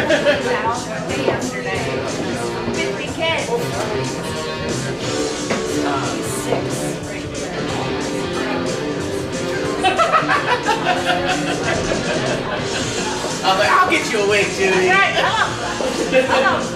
Yesterday. 50 kids. I was like, I'll get you awake, Judy. Right, come on.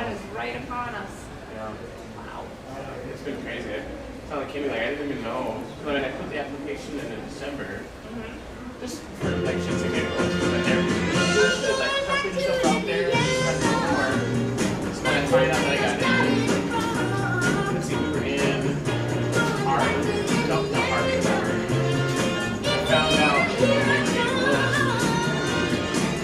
That is right upon us. Yeah. Wow. It's been crazy. I finally came in, like, I didn't even know. I mean, I put the application in December. Just for, like, shits and giggles. But everything was bullshit. Like, start putting yourself out there. Try to do more. So then I find out that I got in. Let's see, we were in Harvard. No, not Harvard. I found out that we made Bush.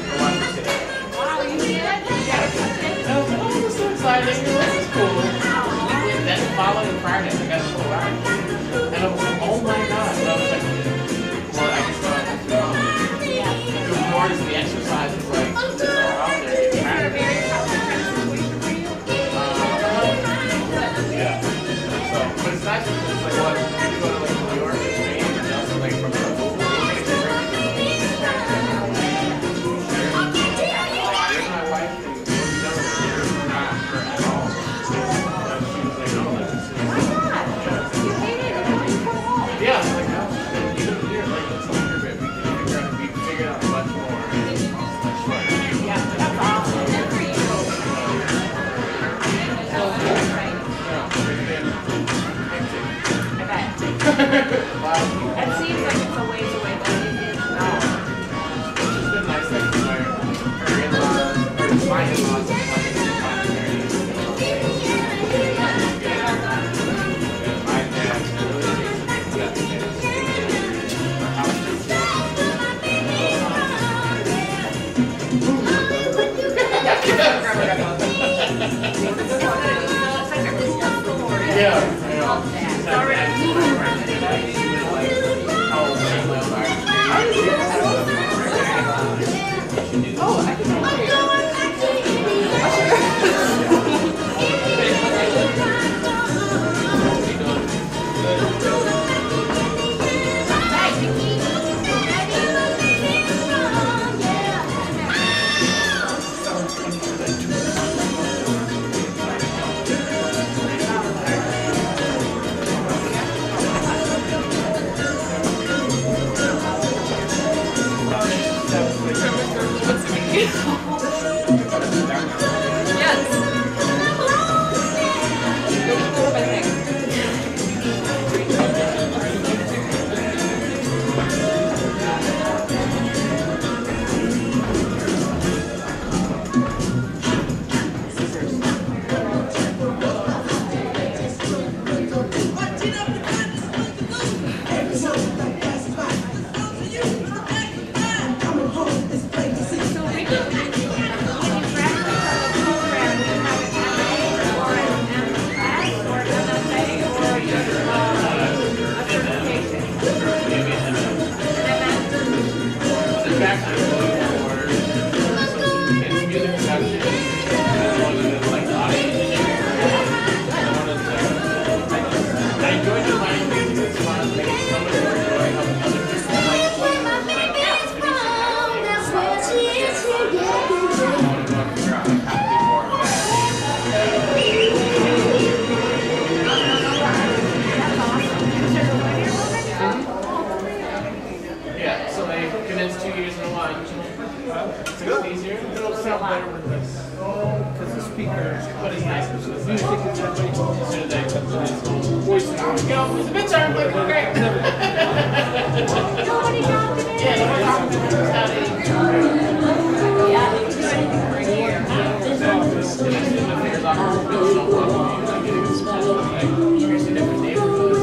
For Washington State. Wow, you did? You got accepted? And I was like, oh, this is so exciting. This is cool. And then the following Friday, I got a full ride. And I was like, oh my god. And I was like, well, I just thought I have to do more than the exercise is like, it's all out there. It's Is it a happening. very tough kind of situation for you? Yeah. So, but it's nice because it's like, what, you go to like New York and Spain, and also like from the whole my wife and not her at all. She was like, no, this is. You made it. Yeah, it's like, no, even here, like, it's easier, but we figured out much more. Yeah, that's awesome. Good for you. Right. I bet. It seems like it's a ways away, but it is not. It's just been nice, like, her in-laws, or my in-laws, and like, it's popularity. My dad really takes it to our house. Yeah. It's already Yeah, so they condense 2 years into one. It's easier. It'll sound better with this. Because the speaker, but it's nice because the music is that way. So they cut the voice. Go, it's a bit turn, but we're great. Nobody talked to me. Yeah, nobody talking to us how they. Yeah, they do anything for a year. Here's the different neighborhoods.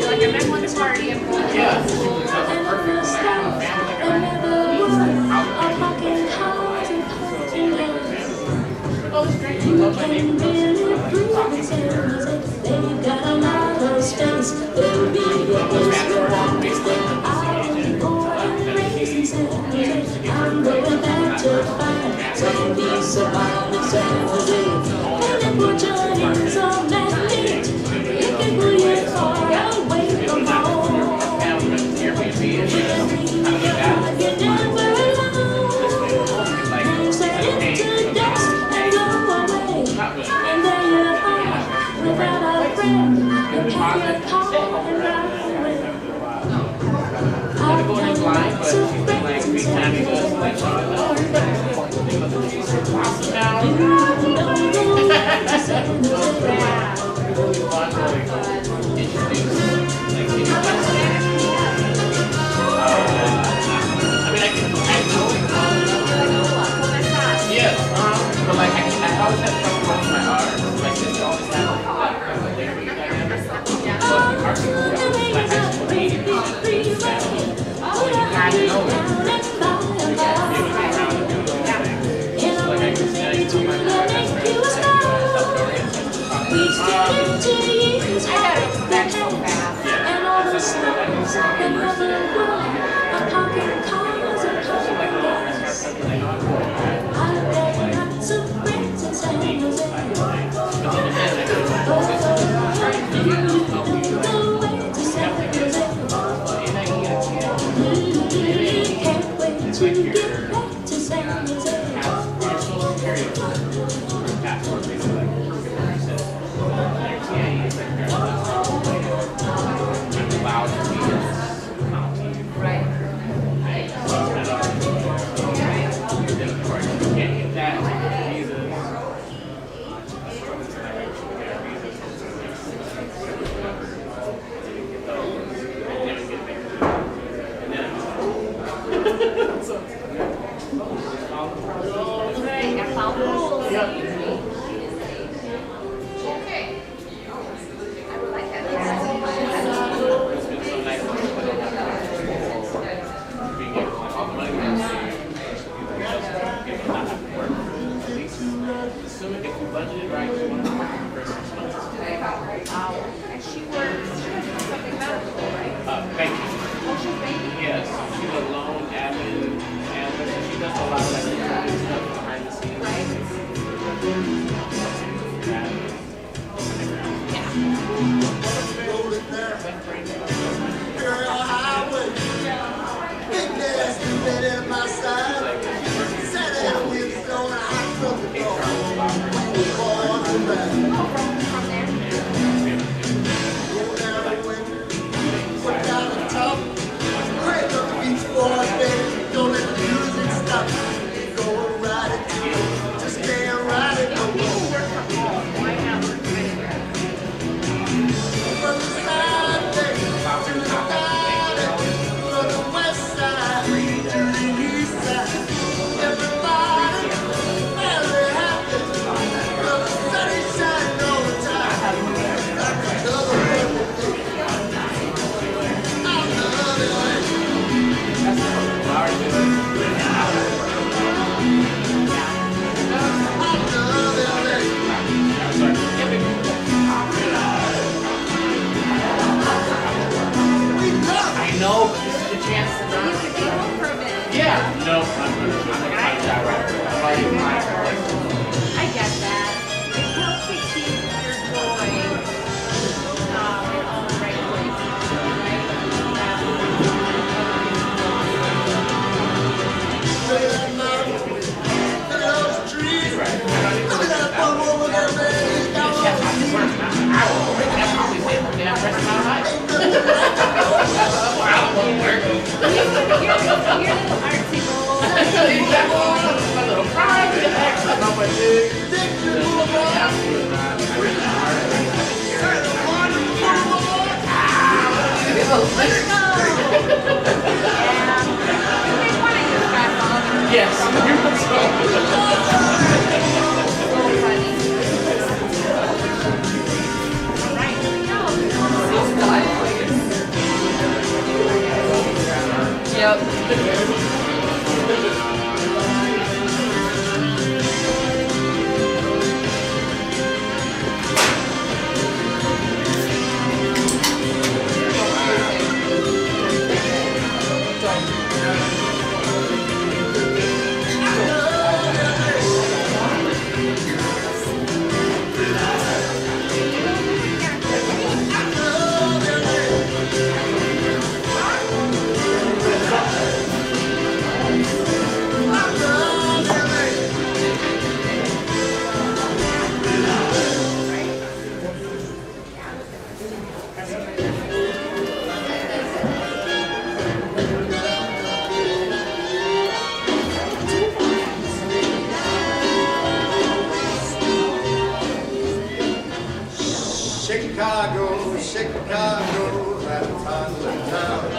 Like I met one party and Yeah, perfect. Oh, it's great. You love my neighborhood. Talking to her. Airbnb and kind of like that. passport, basically, like, he says, your TA is like, you're allowed to be in this county. Right. Right. So it's kind of, then of course, you can't get that, you get visas. So that way, you get visas, whatever. Then you get those, and then you get there. And then, so, Right. Got follow the rules. yeah. Okay. I would like that. It's been so nice being able to like, all the money we have saved, be able to not have to work for at least, assuming if you budgeted right, you want to work for 6 months. And she works, she does something medical, right? Banking. Oh, she's banking. Yes, she's a loan admin analyst, and she does a lot of like recruiting stuff behind the scenes. Girl, highway, big nasty bed at my side. Said that we was going out from the door. Born to back. From there. Go down the window, put down the top. Break up the beach boys, baby. Don't let the music stop. Go and ride it too. Just can't ride it no more. People work from home. Why not work from anywhere? From the side, baby, to the valley, from the west side to the east side. Everybody very happy. The sun is shining all the time. Like another perfect day. I love it. I love it. We love it. I know, but this is the chance to You not. could be home for a minute. Yeah. No, I'm gonna find that right. I'm already applying for like. I get that. It helps you keep your joy in all the right places, right? Look at that mountain. Look at those trees. Look at that bum over there, man. He's got Yes, I can work. I will work. That's always it. Yeah, rest of my life. I won't work. Your little artsy goals. My little project. I'm like, dude. Dixon Boulevard. Absolutely not. I really hard. Let's go. Yeah. You make one of your guys all over. Yes, you're so So funny. All right, here we go. Yep. Chicago, Chicago, that hot little town.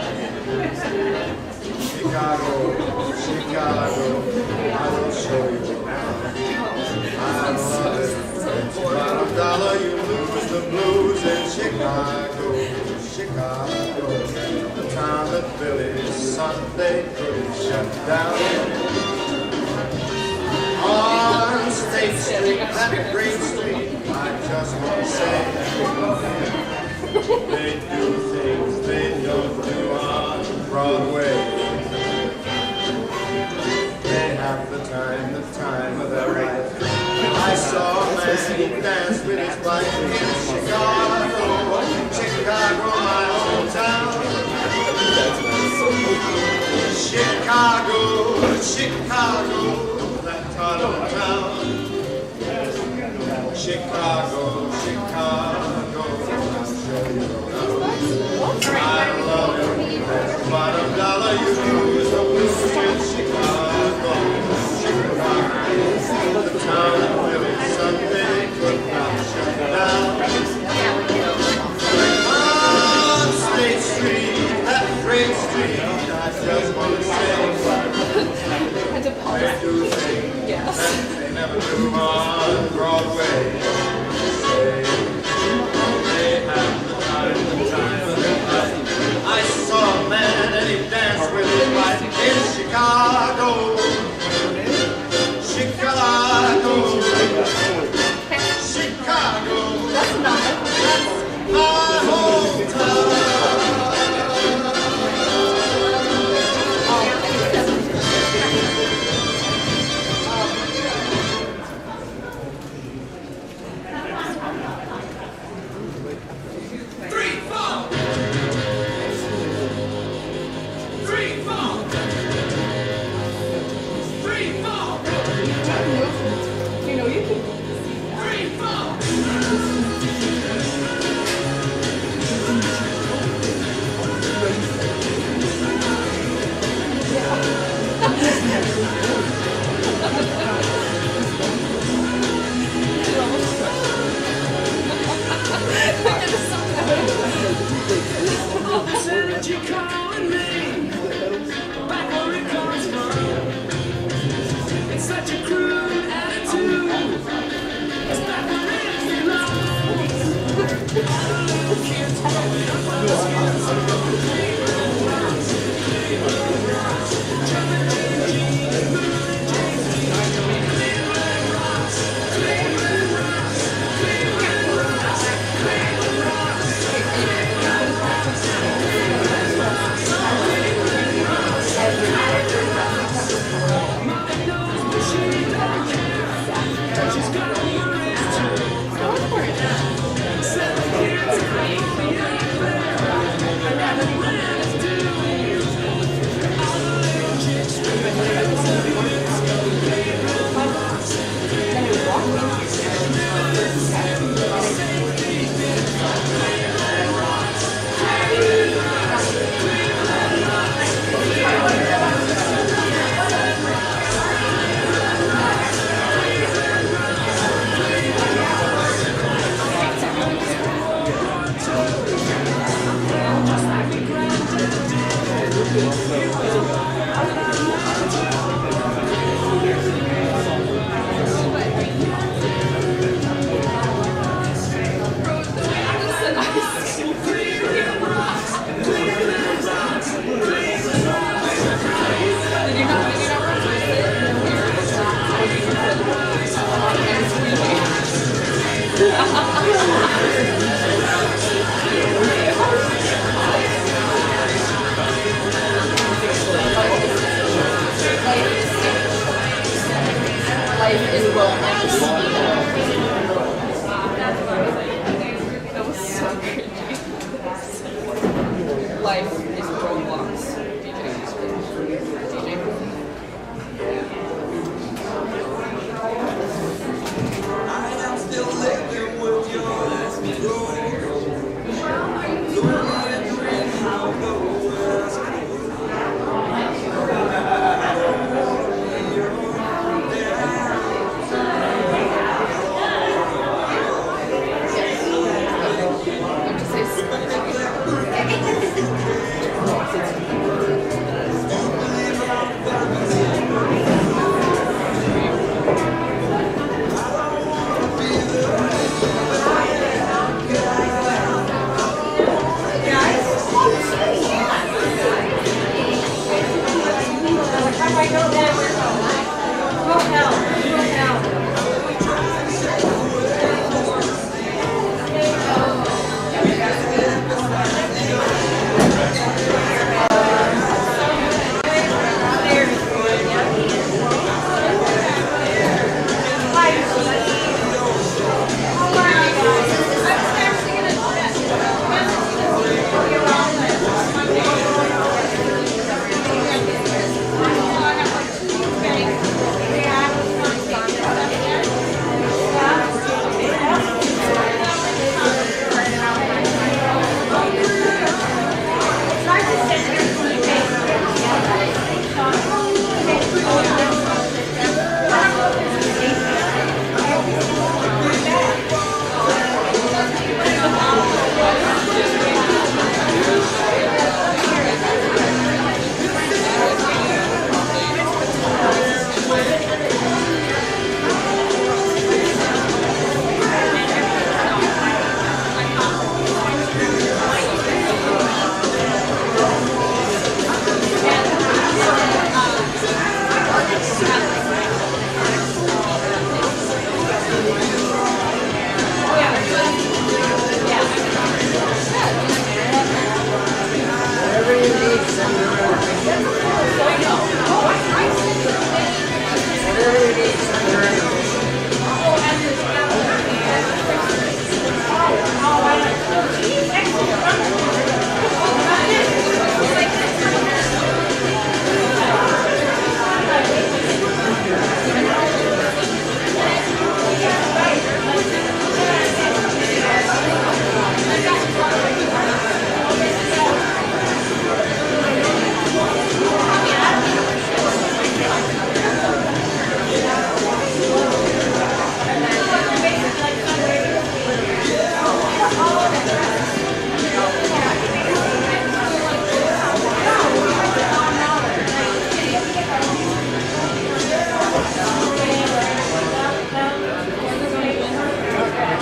Chicago, Chicago, I will show you now. I love it. It's about $1, you lose the blues in Chicago, Chicago. The town that Billy Sunday couldn't shut down. On State Street and Green Street, I just want to say, they do things they don't do on Broadway. They have the time of their life. I saw a man dance with his wife in Chicago, Chicago, my hometown. Chicago, Chicago, that part of town. room on Broadway. I saw a man and he danced with his wife in Chicago. Chicago. Chicago. That's not. My hometown. You know, you can. Life is Roblox. That was so cringy. Life is Roblox. DJ.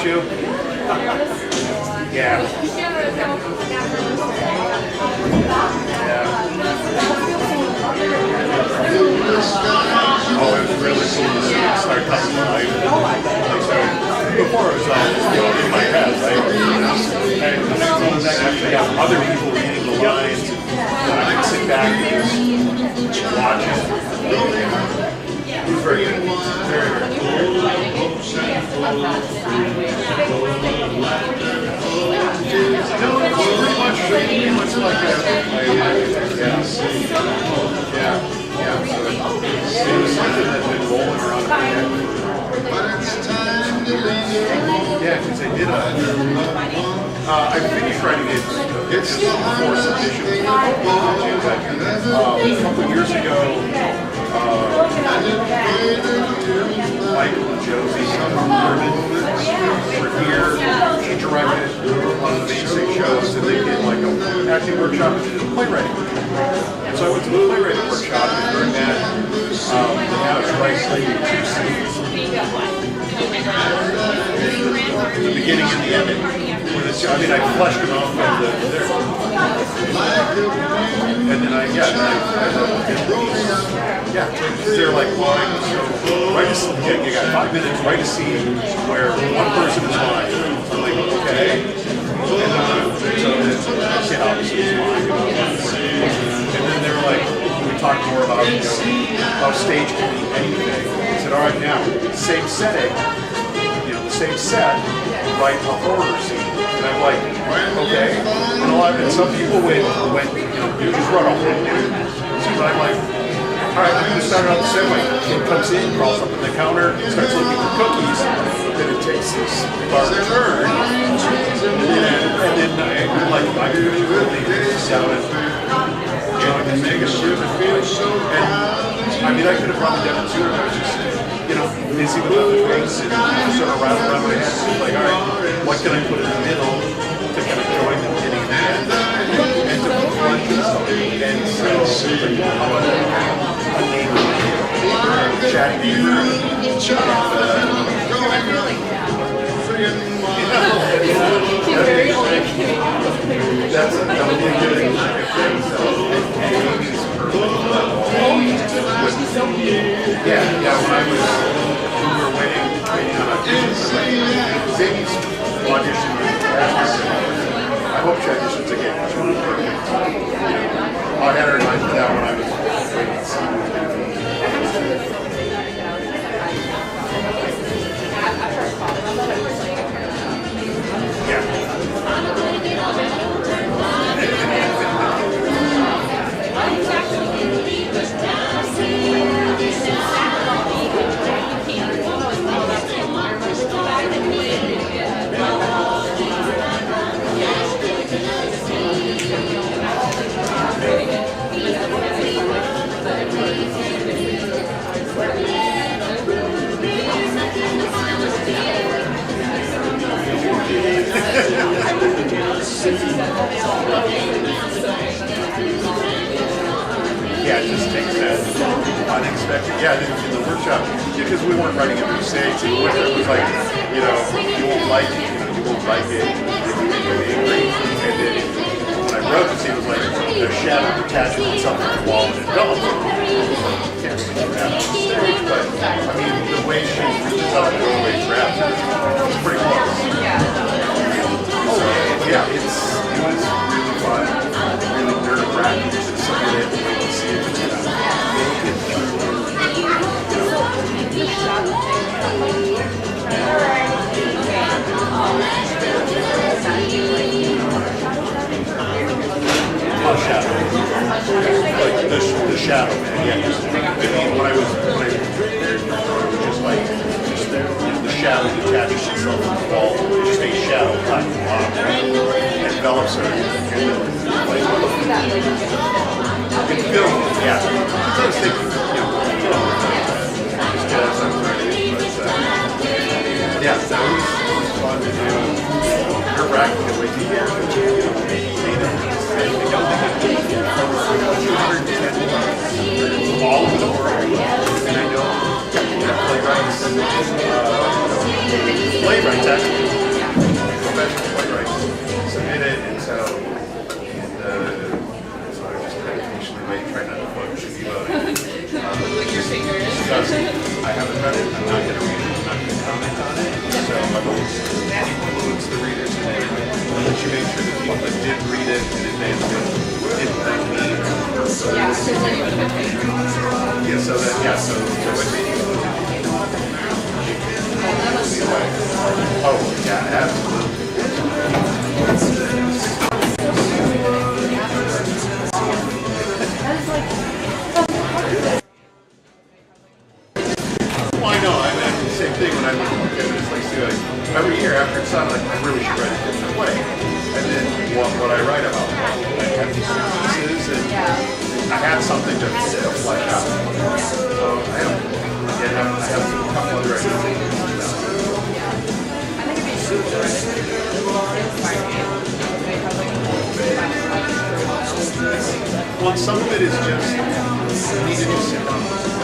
too? Yeah. Oh, it was really cool to see it start coming to life. Before it was all in my head, right? And I actually have other people reading the lines, and I can sit back and just watch it. It was very good. Very, very cool. No, it's pretty much like yeah. So it was something that's been rolling around in my head. Yeah, because I did I finished writing it. It's the fourth edition. A couple of years ago, Michael and Josie were here. She directed one of the basic shows, and they did like a acting workshop and a playwriting workshop. And so I went to the playwriting workshop, and during that, they had us write two scenes. The beginning and the ending. I mean, I fleshed them out from there. And then they're like, lying. So write a scene. You got 5 minutes, write a scene where one person is lying. I'm like, okay. And then the kid obviously is lying. And then they were like, we talked more about, how stage can be anything. I said, all right, now, same setting, the same set, write a horror scene. And I'm like, okay. And some people went, you just wrote a whole new scene. But I'm like, all right, I'm going to start out the same way. Kid comes in, crawls up on the counter, starts looking for cookies, then it takes this dark turn, and then I'm like, I really down and I can make a shoot and feel so. And I mean, I could have probably done it sooner. I was just, busy with other things and sort of around my head. Like, all right, what can I put in the middle to kind of join the beginning and the end, and to flesh it out. And so, how about a neighbor, Jack Beaver, that's a really good thing. So, Amy's when I was, we were waiting on auditions. Amy's audition I hope she auditions again. I had her in mind for that when I was waiting to see who was going to be. Yeah, it just takes that unexpected. Yeah, in the workshop, because we weren't writing a new stage, it was like, you won't like it, you won't like it, it would make you angry. And then when I wrote this, it was like a shadow detachment from something on the wall and it developed. Can't really do that on stage, but I mean, the way she reaches out and the way she wraps it, it's pretty close. So, yeah, it was really fun, really nerve-wracking to see it, wait to see it, make it shadow. Like the shadow, man. Yeah, I mean, when I was there, it was just like, the shadow detaches itself from the wall. It's just a shadow like it envelops her. In film, yeah. I was thinking, just get us on ready, but yeah, that was fun to do. Nerve-wracking to wait to hear. I don't think it's 210 all over the world, and I know playwrights actually professional playwright submit it, and so I just kind of patiently wait, try not to fuck should be voting. With your fingers. Because I haven't read it, I'm not going to read it, I'm not going to comment on it. So I've always influenced the readers in it. But she made sure that people that did read it in advance didn't thank me. Yeah, because then you would have been paid. Yeah, so that, yeah, so it made it. Oh, yeah, absolutely. Well, I know, I mean, the same thing when I look at this, like, every year after it's done, like, I really should write a different way. And then what I write about, I have these pieces, and I have something to flesh out. So I have a couple other ideas. I think it'd be super Well, some of it is just, you need to just sit down and write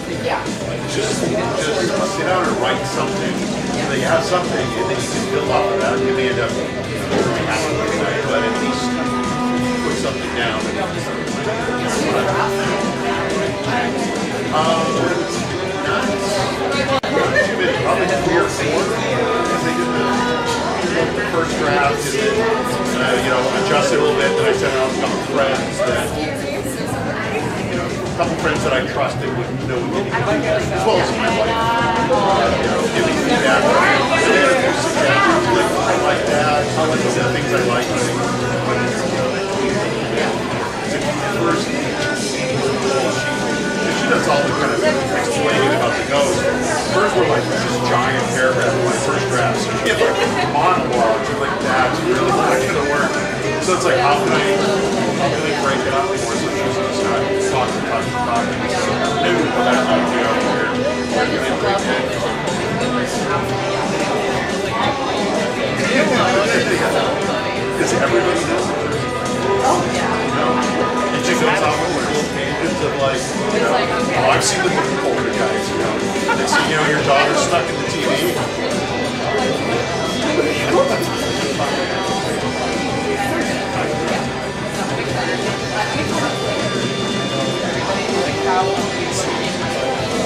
something. Yeah. Just sit down and write something, so that you have something, and then you can build off of that. You may end up, but at least put something down. Not too many, probably 3 or 4. Because they did the first draft, and then adjust it a little bit. Then I sent it out to a couple friends that. A couple friends that I trusted would know as well as my wife. Give me feedback. And they had a few suggestions, like, I like that, I like the things I like. First, she does all the kind of explaining about the ghost. First, we're like this giant paragraph in my first draft. So she had like monologues, and like that's really not going to work. So it's like, how can I break it up more so she's just not talking. Maybe we'll put that idea out here. Where can I break it? Because everybody knows it. Oh, yeah. And she goes off with little pages of like, oh, I've seen the movie Poltergeist, They see, your daughter's stuck in the TV.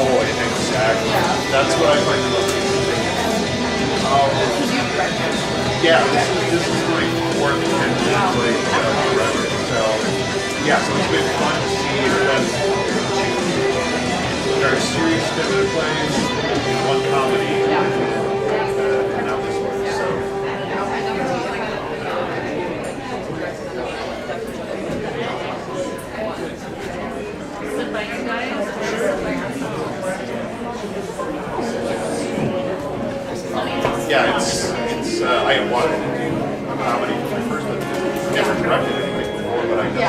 Oh, exactly. That's what I find the most interesting. Yeah, this is like 4th and 5th place record. So, yeah, so it's been fun to see our series different plays, one comedy, and now this one. So. Yeah, it's I had wanted to do a comedy for my first, but never directed anything before, but I know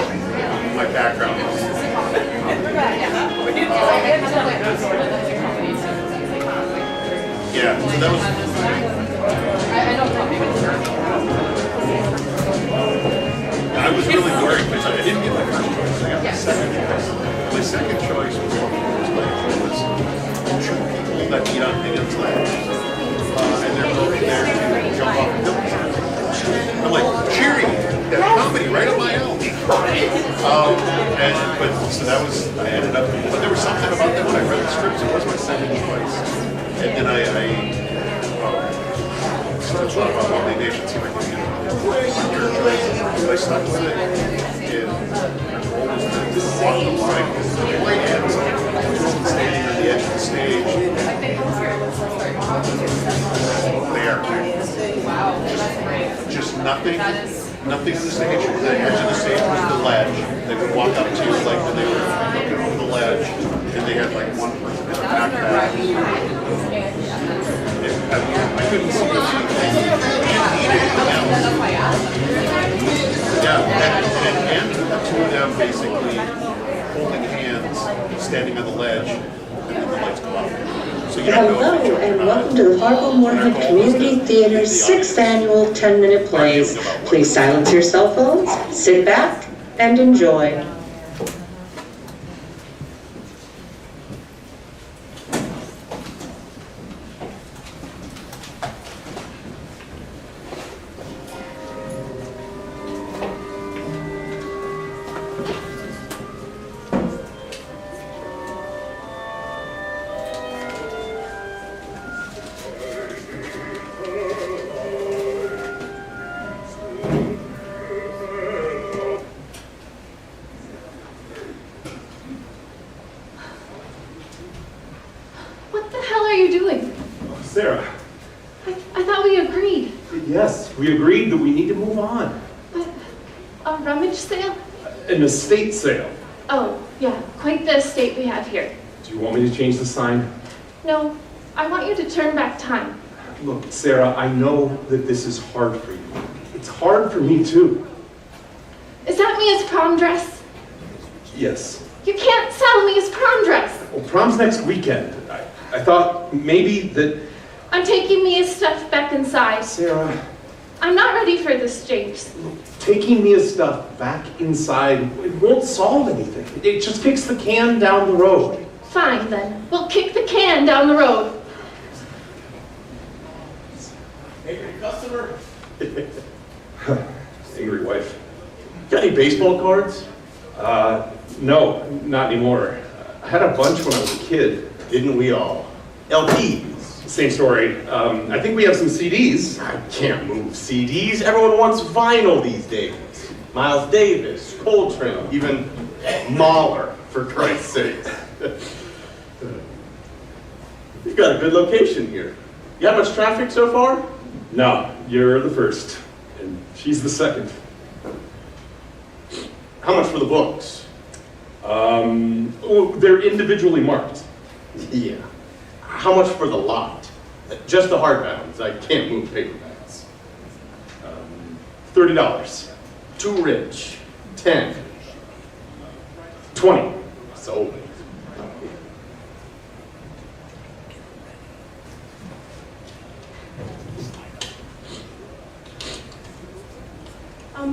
my background is yeah, so that was I was really worried because I didn't get my first choice, I got my second choice. My second choice was people that eat on Higgins Ledge. And they're moving there to jump off the buildings. I'm like, cheery, that comedy right up my alley. So that was, I ended up, but there was something about that when I read the scripts, it was my second choice. And then I still thought about Lonely Nation, see if I could get I stuck with it. And my goal was to walk the line, because the play ends, standing on the edge of the stage. There. Just nothing on the stage. The edge of the stage was the ledge. They would walk up to you like when they were looking over the ledge, and they had like one person in a backpack. I couldn't see anything else. Yeah, and two of them basically holding hands, standing on the ledge, and then the lights go out. So Hello and welcome to the Fargo Moorhead Community Theater's 6th annual 10-minute plays. Please silence your cell phones, sit back, and enjoy. you doing? Sarah, I thought we agreed. yes, we agreed that we need to move on. But a rummage sale? An estate sale. Oh, yeah, quite the estate we have here. Do you want me to change the sign? No, I want you to turn back time. Look, Sarah, I know that this is hard for you. It's hard for me too. Is that Mia's prom dress? Yes. You can't sell Mia's prom dress. Well, prom's next weekend. I thought maybe that... I'm taking Mia's stuff back inside. Sarah, I'm not ready for this, James. taking Mia's stuff back inside, it won't solve anything. It just kicks the can down the road. Fine then, we'll kick the can down the road. Angry customer? Angry wife. Got any baseball cards? No, not anymore. I had a bunch when I was a kid. Didn't we all? LPs. Same story. I think we have some CDs. I can't move CDs. Everyone wants vinyl these days. Miles Davis, Coltrane, even Mahler, for Christ's sake. You've got a good location here. You have much traffic so far? No, you're the first, and she's the second. How much for the books? Oh, they're individually marked. Yeah. How much for the lot? Just the hardbounds. I can't move paperbacks. $30. Too rich. 10. 20. Sold.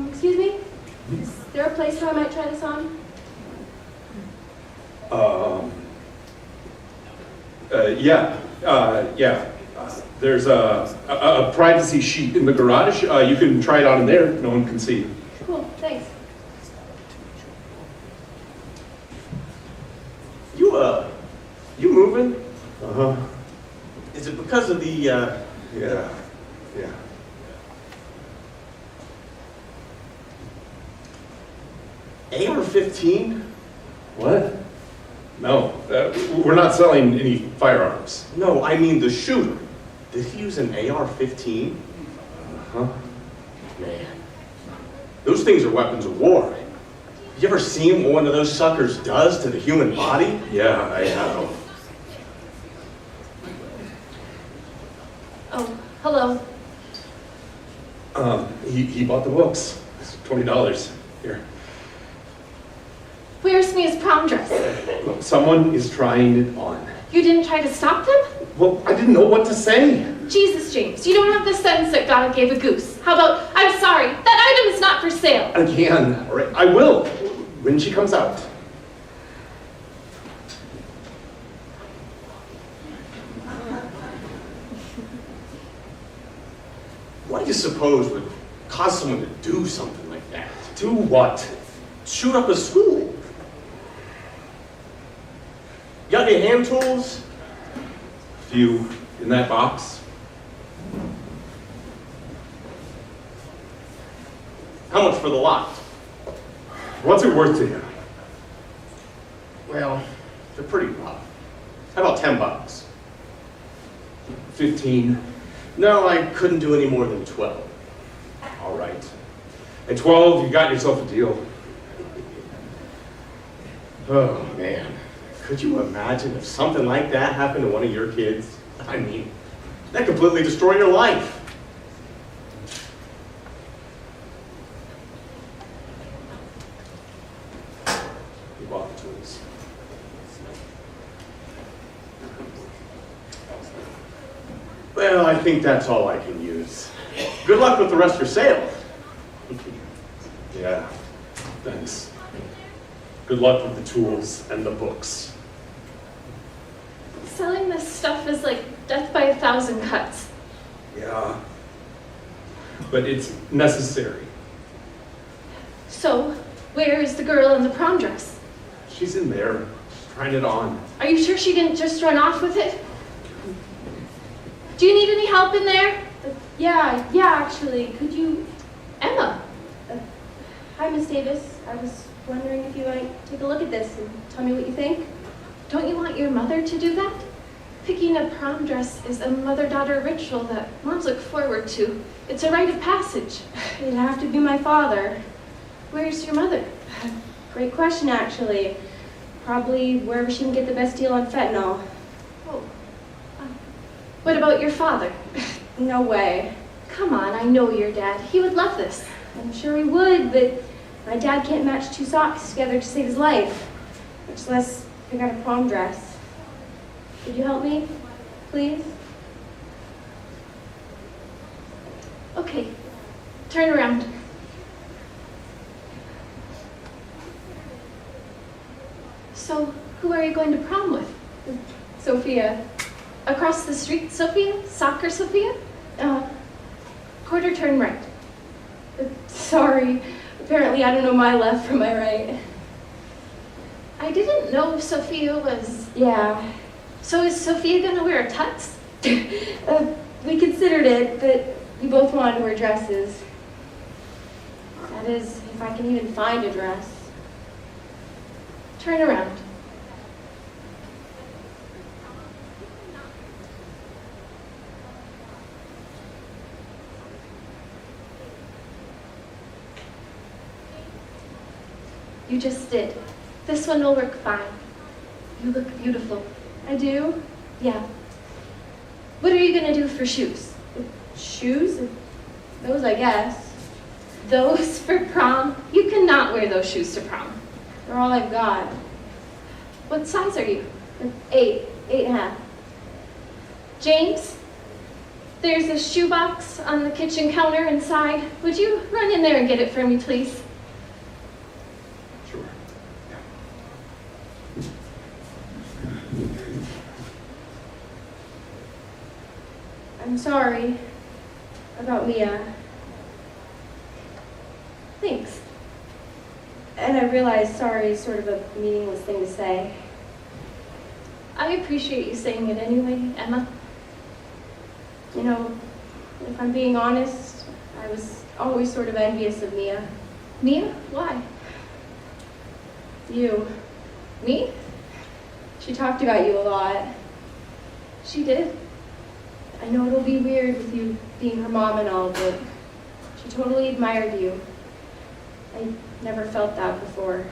Excuse me? Is there a place where I might try this on? Yeah. There's a privacy sheet in the garage. You can try it on in there. No one can see. Cool, thanks. You moving? Uh-huh. Is it because of the, Yeah. AR-15? What? No, we're not selling any firearms. No, I mean the shooter. Did he use an AR-15? Huh? Man, those things are weapons of war. You ever seen what one of those suckers does to the human body? Yeah, I have. Oh, hello. He bought the books. It's $20. Here. Where's Mia's prom dress? Look, someone is trying it on. You didn't try to stop them? Well, I didn't know what to say. Jesus, James, you don't have the sense that God gave a goose. How about, I'm sorry, that item is not for sale. Again, all right, I will, when she comes out. What do you suppose would cause someone to do something like that? Do what? Shoot up a school? You got any hand tools? Few in that box. How much for the lot? What's it worth to you? Well, they're pretty rough. How about $10? 15. No, I couldn't do any more than 12. All right. At 12, you got yourself a deal. Oh, man. Could you imagine if something like that happened to one of your kids? I mean, that completely destroy your life. You bought the tools. Well, I think that's all I can use. Good luck with the rest of your sale. Yeah, thanks. Good luck with the tools and the books. Selling this stuff is like death by 1,000 cuts. Yeah. But it's necessary. So, where is the girl in the prom dress? She's in there, she's trying it on. Are you sure she didn't just run off with it? Do you need any help in there? Yeah, actually, could you... Emma. Hi, Miss Davis. I was wondering if you might take a look at this and tell me what you think. Don't you want your mother to do that? Picking a prom dress is a mother-daughter ritual that moms look forward to. It's a rite of passage. It'd have to be my father. Where's your mother? Great question, actually. Probably wherever she can get the best deal on fentanyl. Oh. What about your father? No way. Come on, I know your dad. He would love this. I'm sure he would, but my dad can't match 2 socks together to save his life. Much less pick out a prom dress. Could you help me, please? Okay, turn around. So, who are you going to prom with? Sophia. Across the street, Sophia? Soccer Sophia? Quarter turn right. Sorry. Apparently I don't know my left from my right. I didn't know Sophia was... Yeah. So is Sophia gonna wear a tux? We considered it, but we both wanted to wear dresses. That is, if I can even find a dress. Turn around. You just did. This one will work fine. You look beautiful. I do? Yeah. What are you gonna do for shoes? Shoes? Those, I guess. Those for prom? You cannot wear those shoes to prom. They're all I've got. What size are you? 8, 8.5. James? There's a shoebox on the kitchen counter inside. Would you run in there and get it for me, please? Sure. I'm sorry about Mia. Thanks. And I realize sorry is sort of a meaningless thing to say. I appreciate you saying it anyway, Emma. You know, if I'm being honest, I was always sort of envious of Mia. Mia? Why? You. Me? She talked about you a lot. She did. I know it'll be weird with you being her mom and all, but she totally admired you. I never felt that before.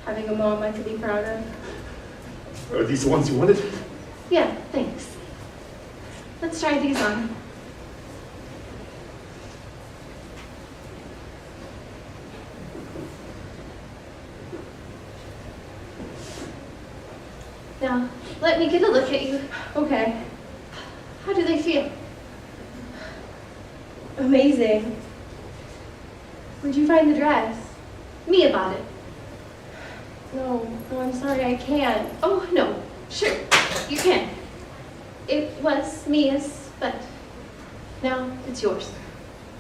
Having a mom I could be proud of. Are these the ones you wanted? Yeah, thanks. Let's try these on. Now, let me get a look at you. Okay. How do they feel? Amazing. Where'd you find the dress? Mia bought it. No, I'm sorry, I can't. Oh, no. Sure, you can. It was Mia's, but now it's yours.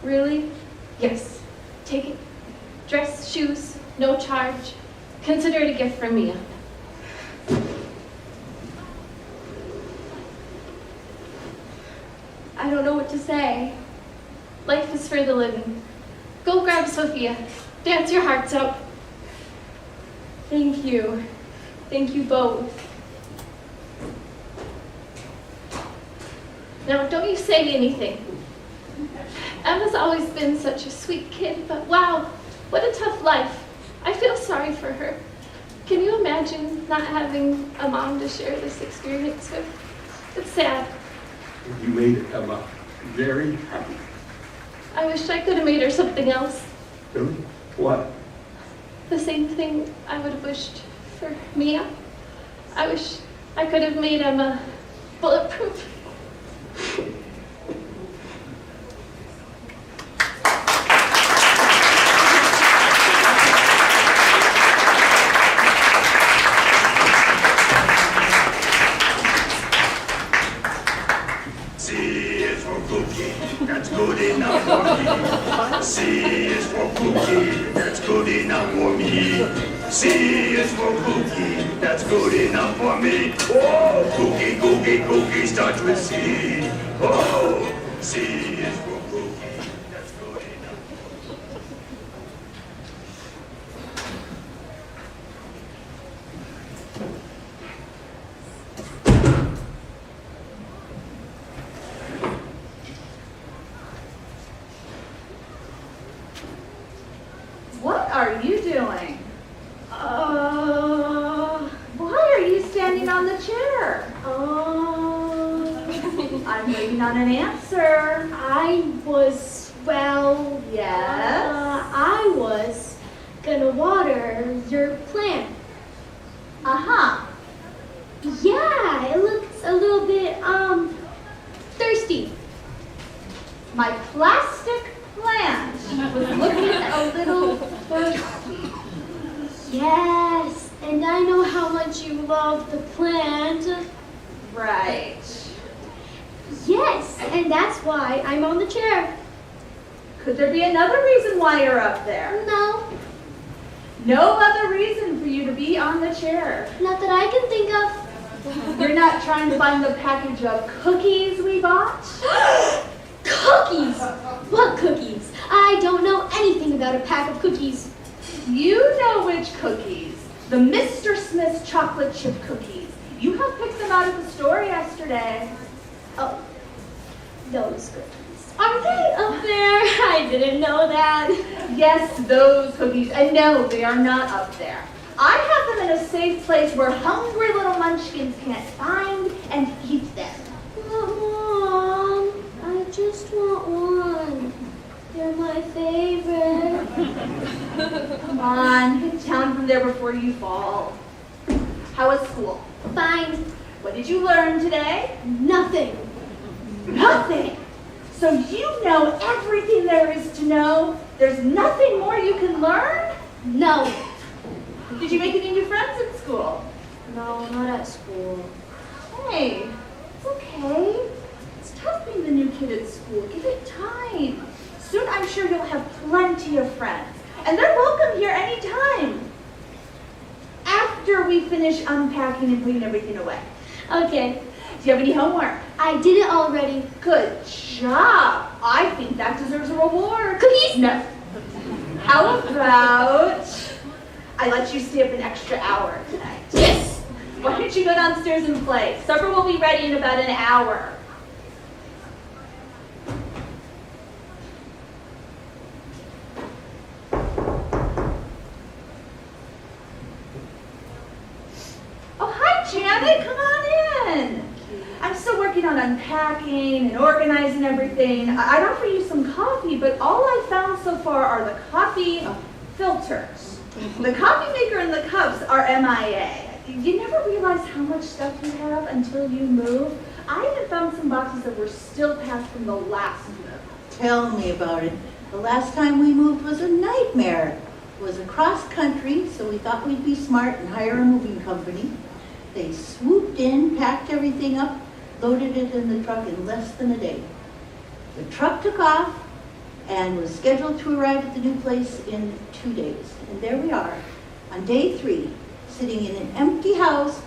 Really? Yes. Take it. Dress, shoes, no charge. Consider it a gift from Mia. I don't know what to say. Life is for the living. Go grab Sophia. Dance your hearts out. Thank you. Thank you both. Now, don't you say anything. Emma's always been such a sweet kid, but wow, what a tough life. I feel sorry for her. Can you imagine not having a mom to share this experience with? It's sad. You made Emma very happy. I wish I could have made her something else. Really? What? The same thing I would have wished for Mia. I wish I could have made Emma bulletproof. C is for cookie, that's good enough for me. C is for cookie, that's good enough for me. C is for cookie, that's good enough for me. Oh, cookie, cookie, cookie starts with C. Oh, C is for cookie, that's good enough. I'm waiting on an answer. Yes? I was gonna water your plant. Uh-huh. Yeah, it looks a little bit, thirsty. My plastic plant was looking a little thirsty. Yes, and I know how much you love the plant. Right. Yes, and that's why I'm on the chair. Could there be another reason why you're up there? No, No other reason for you to be on the chair. not that I can think of. You're not trying to find the package of cookies we bought? Cookies! What cookies? I don't know anything about a pack of cookies. You know which cookies. The Mr. Smith's chocolate chip cookies. You helped pick them out at the store yesterday. Oh, those cookies. Are they up there? I didn't know that. Yes, those cookies. And no, they are not up there. I have them in a safe place where hungry little munchkins can't find and eat them. Mom, I just want one. They're my favorite. Come on, get down from there before you fall. How was school? Fine. What did you learn today? Nothing. Nothing. So you know everything there is to know? There's nothing more you can learn? No. Did you make any new friends at school? No, not at school. Hey, it's okay. It's tough being the new kid at school. Give it time. Soon I'm sure you'll have plenty of friends. And they're welcome here anytime. After we finish unpacking and putting everything away. Okay. Do you have any homework? I did it already. Good job. I think that deserves a reward. Cookies? No. How about I let you stay up an extra hour tonight? Yes. Why don't you go downstairs and play? Supper will be ready in about an hour. Oh, hi, Janet. Come on in. I'm still working on unpacking and organizing everything. I'd offer you some coffee, but all I've found so far are the coffee filters. The coffee maker and the cups are MIA. You never realize how much stuff you have until you move. I even found some boxes that were still packed from the last move. Tell me about it. The last time we moved was a nightmare. It was across country, so we thought we'd be smart and hire a moving company. They swooped in, packed everything up, loaded it in the truck in less than a day. The truck took off and was scheduled to arrive at the new place in 2 days. And there we are, on day 3, sitting in an empty house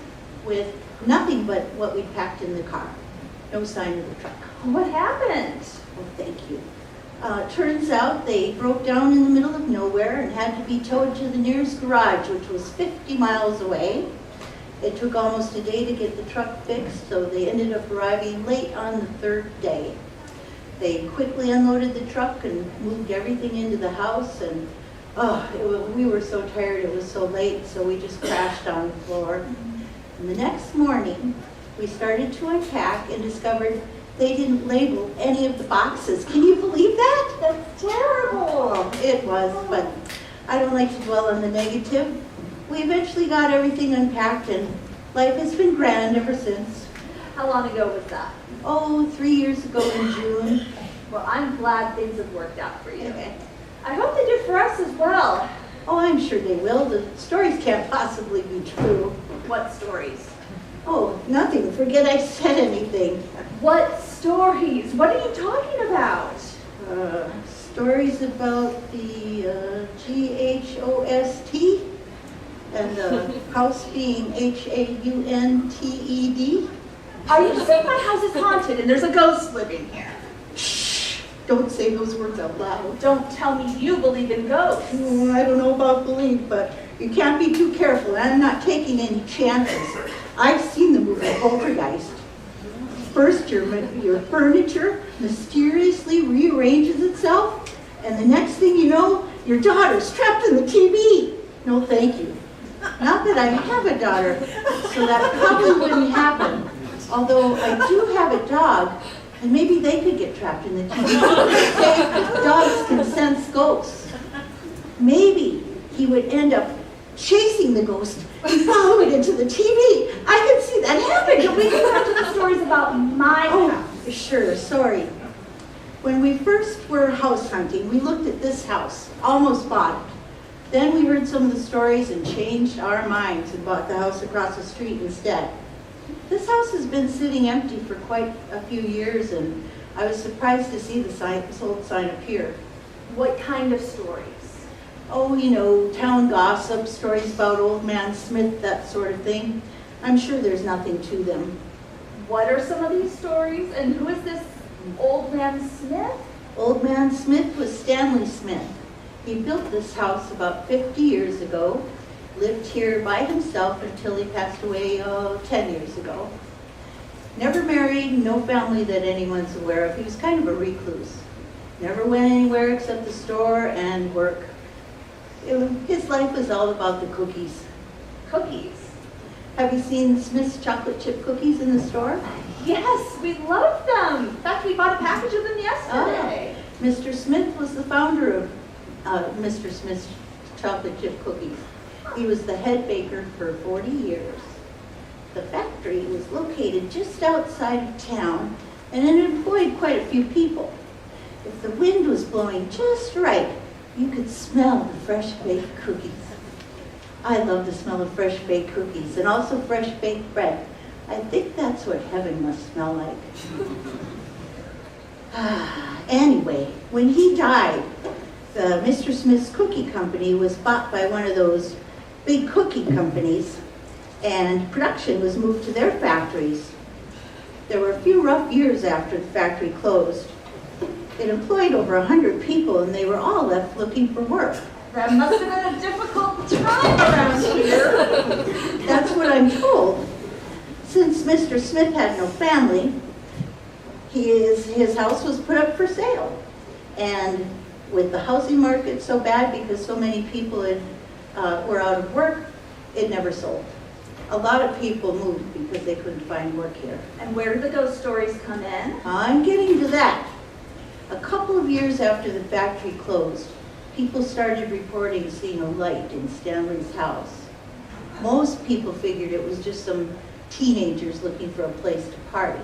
with nothing but what we'd packed in the car. No sign of the truck. What happened? Oh, thank you. Turns out they broke down in the middle of nowhere and had to be towed to the nearest garage, which was 50 miles away. It took almost a day to get the truck fixed, so they ended up arriving late on the 3rd day. They quickly unloaded the truck and moved everything into the house, and we were so tired, it was so late, so we just crashed on the floor. And the next morning, we started to unpack and discovered they didn't label any of the boxes. Can you believe that? That's terrible. It was, but I don't like to dwell on the negative. We eventually got everything unpacked and life has been grand ever since. How long ago was that? Oh, 3 years ago in June. Well, I'm glad things have worked out for you. I hope they do for us as well. Oh, I'm sure they will. The stories can't possibly be true. What stories? Oh, nothing. Forget I said anything. What stories? What are you talking about? Stories about the GHOST and the house being HAUNTED. Are you saying my house is haunted and there's a ghost living here? Shh! Don't say those words out loud. Don't tell me you believe in ghosts. Oh, I don't know about belief, but you can't be too careful. I'm not taking any chances. I've seen the movie Poltergeist. First, your furniture mysteriously rearranges itself, and the next thing you know, your daughter's trapped in the TV. No, thank you. Not that I have a daughter, so that probably wouldn't happen. Although I do have a dog, and maybe they could get trapped in the TV. Say, dogs can sense ghosts. Maybe he would end up chasing the ghost and follow it into the TV. I can see that happen. Can we go back to the stories about my house? Oh, sure, sorry. When we first were house hunting, we looked at this house, almost bought it. Then we heard some of the stories and changed our minds and bought the house across the street instead. This house has been sitting empty for quite a few years, and I was surprised to see the sold sign appear. What kind of stories? Oh, you know, town gossip, stories about Old Man Smith, that sort of thing. I'm sure there's nothing to them. What are some of these stories, and who is this Old Man Smith? Old Man Smith was Stanley Smith. He built this house about 50 years ago, lived here by himself until he passed away 10 years ago. Never married, no family that anyone's aware of. He was kind of a recluse. Never went anywhere except the store and work. His life was all about the cookies. Cookies? Have you seen Smith's chocolate chip cookies in the store? Yes, we love them. In fact, we bought a package of them yesterday. Mr. Smith was the founder of Mr. Smith's chocolate chip cookies. He was the head baker for 40 years. The factory was located just outside of town, and it employed quite a few people. If the wind was blowing just right, you could smell the fresh baked cookies. I love the smell of fresh baked cookies and also fresh baked bread. I think that's what heaven must smell like. Anyway, when he died, the Mr. Smith's Cookie Company was bought by one of those big cookie companies, and production was moved to their factories. There were a few rough years after the factory closed. It employed over 100 people, and they were all left looking for work. That must have been a difficult time around here. That's what I'm told. Since Mr. Smith had no family, his house was put up for sale. And with the housing market so bad because so many people were out of work, it never sold. A lot of people moved because they couldn't find work here. And where did the ghost stories come in? I'm getting to that. A couple of years after the factory closed, people started reporting seeing a light in Stanley's house. Most people figured it was just some teenagers looking for a place to party.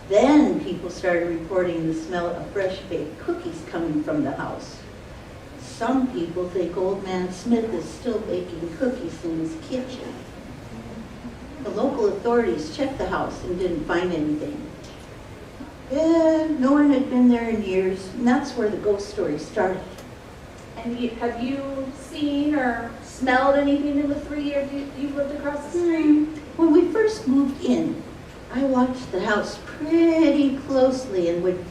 Then people started reporting the smell of fresh baked cookies coming from the house. Some people think Old Man Smith is still baking cookies in his kitchen. The local authorities checked the house and didn't find anything. No one had been there in years, and that's where the ghost story started. And have you seen or smelled anything in the 3 years you've lived across the street? When we first moved in, I watched the house pretty closely and would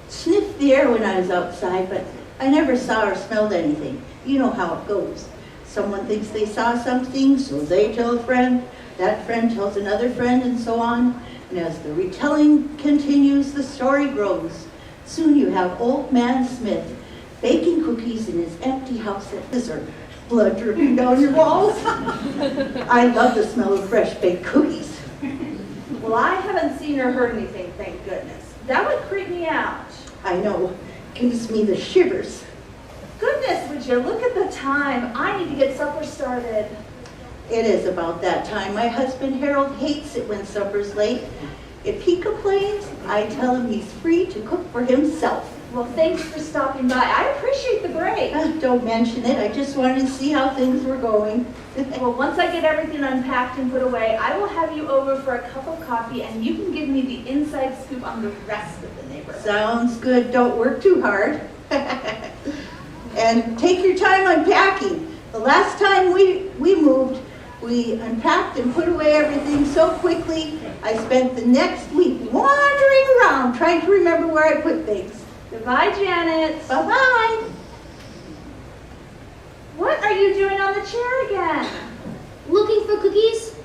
sniff the air when I was outside, but I never saw or smelled anything. You know how it goes. Someone thinks they saw something, so they tell a friend, that friend tells another friend, and so on. And as the retelling continues, the story grows. Soon you have Old Man Smith baking cookies in his empty house at Blizzard, blood dripping down your walls. I love the smell of fresh baked cookies. Well, I haven't seen or heard anything, thank goodness. That would creep me out. I know, gives me the shivers. Goodness, would you look at the time? I need to get supper started. It is about that time. My husband Harold hates it when supper's late. If he complains, I tell him he's free to cook for himself. Well, thanks for stopping by. I appreciate the break. Don't mention it. I just wanted to see how things were going. Well, once I get everything unpacked and put away, I will have you over for a cup of coffee, and you can give me the inside scoop on the rest of the neighborhood. Sounds good. Don't work too hard. And take your time unpacking. The last time we moved, we unpacked and put away everything so quickly, I spent the next week wandering around trying to remember where I put things. Goodbye, Janet. Bye-bye. What are you doing on the chair again? Looking for cookies?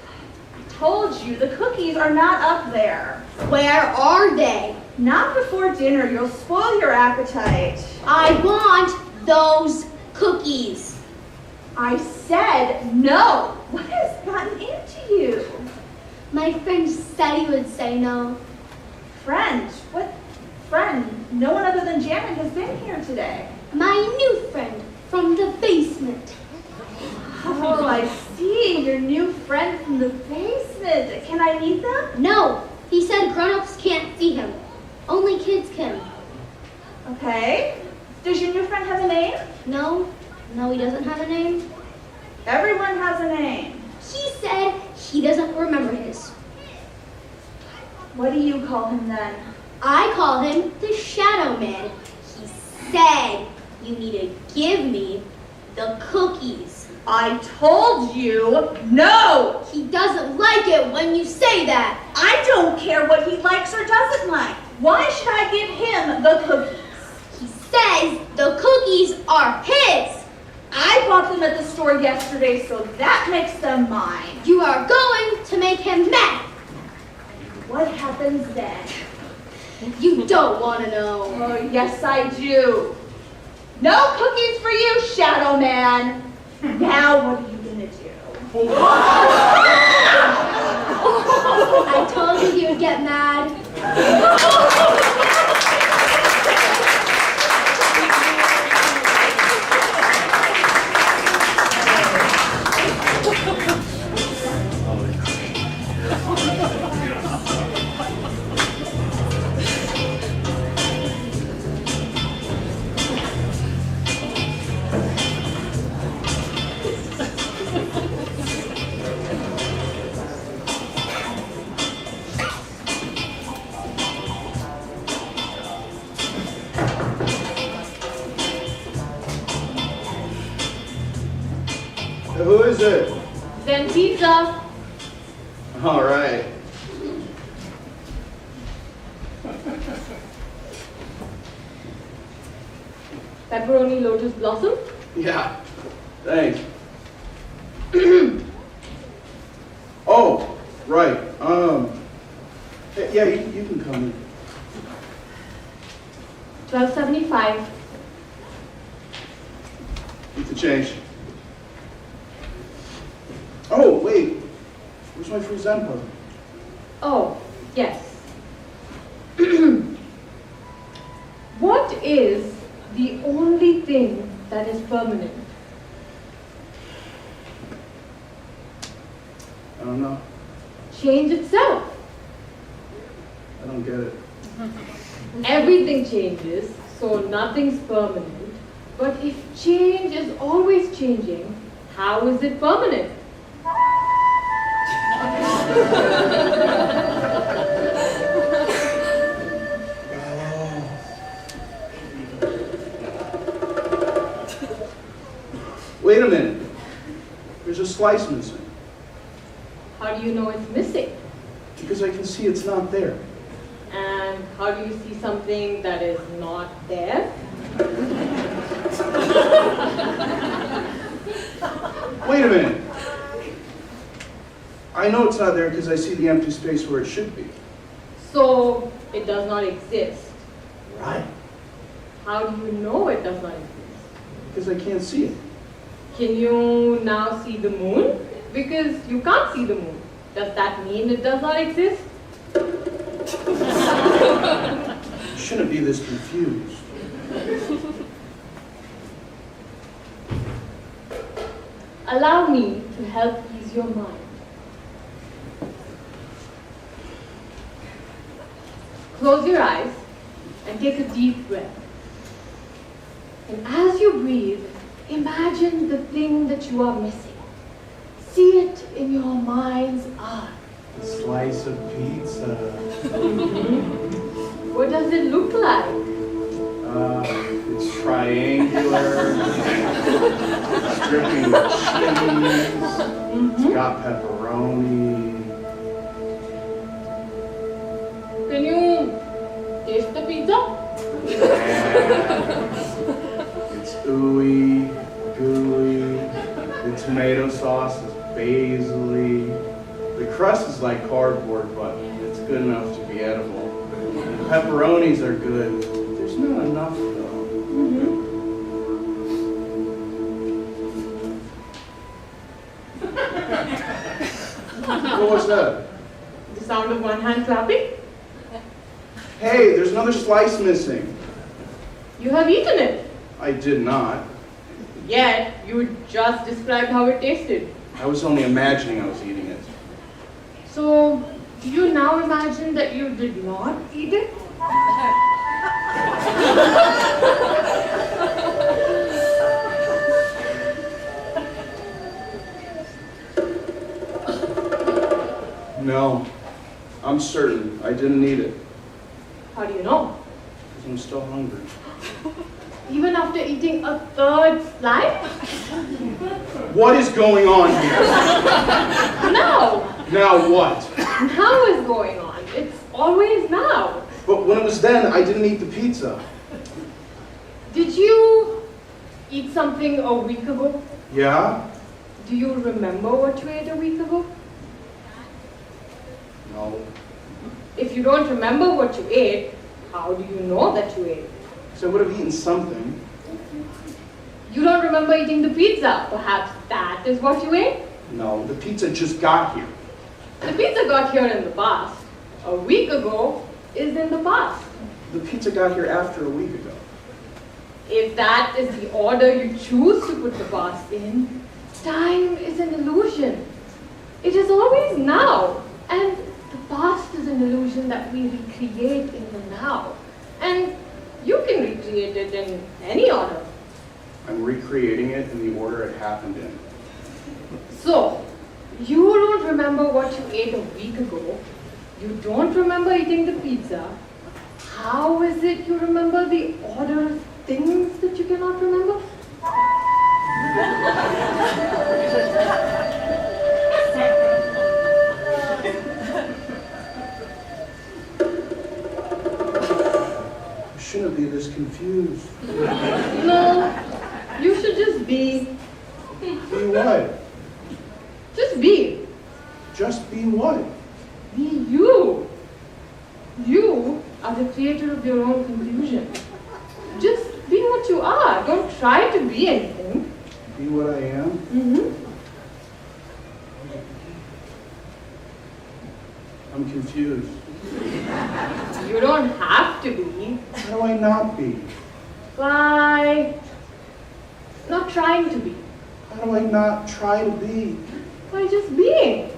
I told you, the cookies are not up there. Where are they? Not before dinner. You'll spoil your appetite. I want those cookies. I said no. What has gotten into you? My friend said he would say no. Friend? What friend? No one other than Janet has been here today. My new friend from the basement. Oh, I see. Your new friend from the basement. Can I meet them? No, he said grown-ups can't see him. Only kids can. Okay. Does your new friend have a name? No, he doesn't have a name. Everyone has a name. He said he doesn't remember his. What do you call him then? I call him the Shadow Man. He said you need to give me the cookies. I told you no! He doesn't like it when you say that. I don't care what he likes or doesn't like. Why should I give him the cookies? He says the cookies are his. I bought them at the store yesterday, so that makes them mine. You are going to make him mad. What happens then? You don't want to know. Oh, yes, I do. No cookies for you, Shadow Man. Now what are you gonna do? I told you he would get mad. Who is it? Then pizza. All right. Pepperoni lotus blossom. Yeah, thanks. Oh, right. Yeah, you can come in. $12.75. Keep the change. Oh, wait. Where's my free Zenpo? Oh, yes. What is the only thing that is permanent? I don't know. Change itself. I don't get it. Everything changes, so nothing's permanent. But if change is always changing, how is it permanent? Wait a minute. There's a slice missing. How do you know it's missing? Because I can see it's not there. And how do you see something that is not there? Wait a minute. I know it's not there because I see the empty space where it should be. So it does not exist. Right. How do you know it does not exist? Because I can't see it. Can you now see the moon? Because you can't see the moon. Does that mean it does not exist? You shouldn't be this confused. Allow me to help ease your mind. Close your eyes and take a deep breath. And as you breathe, imagine the thing that you are missing. See it in your mind's eye. A slice of pizza. What does it look like? It's triangular. It's dripping with cheese. It's got pepperoni. Can you taste the pizza? Yeah. It's ooey, gooey. The tomato sauce is basil-y. The crust is like cardboard, but it's good enough to be edible. The pepperonis are good. There's not enough, though. What was that? sound of one hand clapping. Hey, there's another slice missing. You have eaten it. I did not. Yet, you just described how it tasted. I was only imagining I was eating it. So, do you now imagine that you did not eat it? No, I'm certain I didn't eat it. How do you know? Because I'm still hungry. Even after eating a third slice? What is going on here? No! Now what? Now is going on. It's always now. But when it was then, I didn't eat the pizza. Did you eat something a week ago? Yeah? Do you remember what you ate a week ago? No. If you don't remember what you ate, how do you know that you ate? So I would have eaten something. You don't remember eating the pizza. Perhaps that is what you ate? No, the pizza just got here. The pizza got here in the past. A week ago is in the past. The pizza got here after a week ago. If that is the order you choose to put the past in, time is an illusion. It is always now. And the past is an illusion that we recreate in the now. And you can recreate it in any order. I'm recreating it in the order it happened in. So, you don't remember what you ate a week ago. You don't remember eating the pizza. How is it you remember the order of things that you cannot remember? You shouldn't be this confused. No, you should just be. Be what? Just be. Just be what? Be you. You are the creator of your own confusion. Just be what you are. Don't try to be anything. Be what I am? Mm-hmm. I'm confused. You don't have to be. How do I not be? By not trying to be. How do I not try to be? By just being.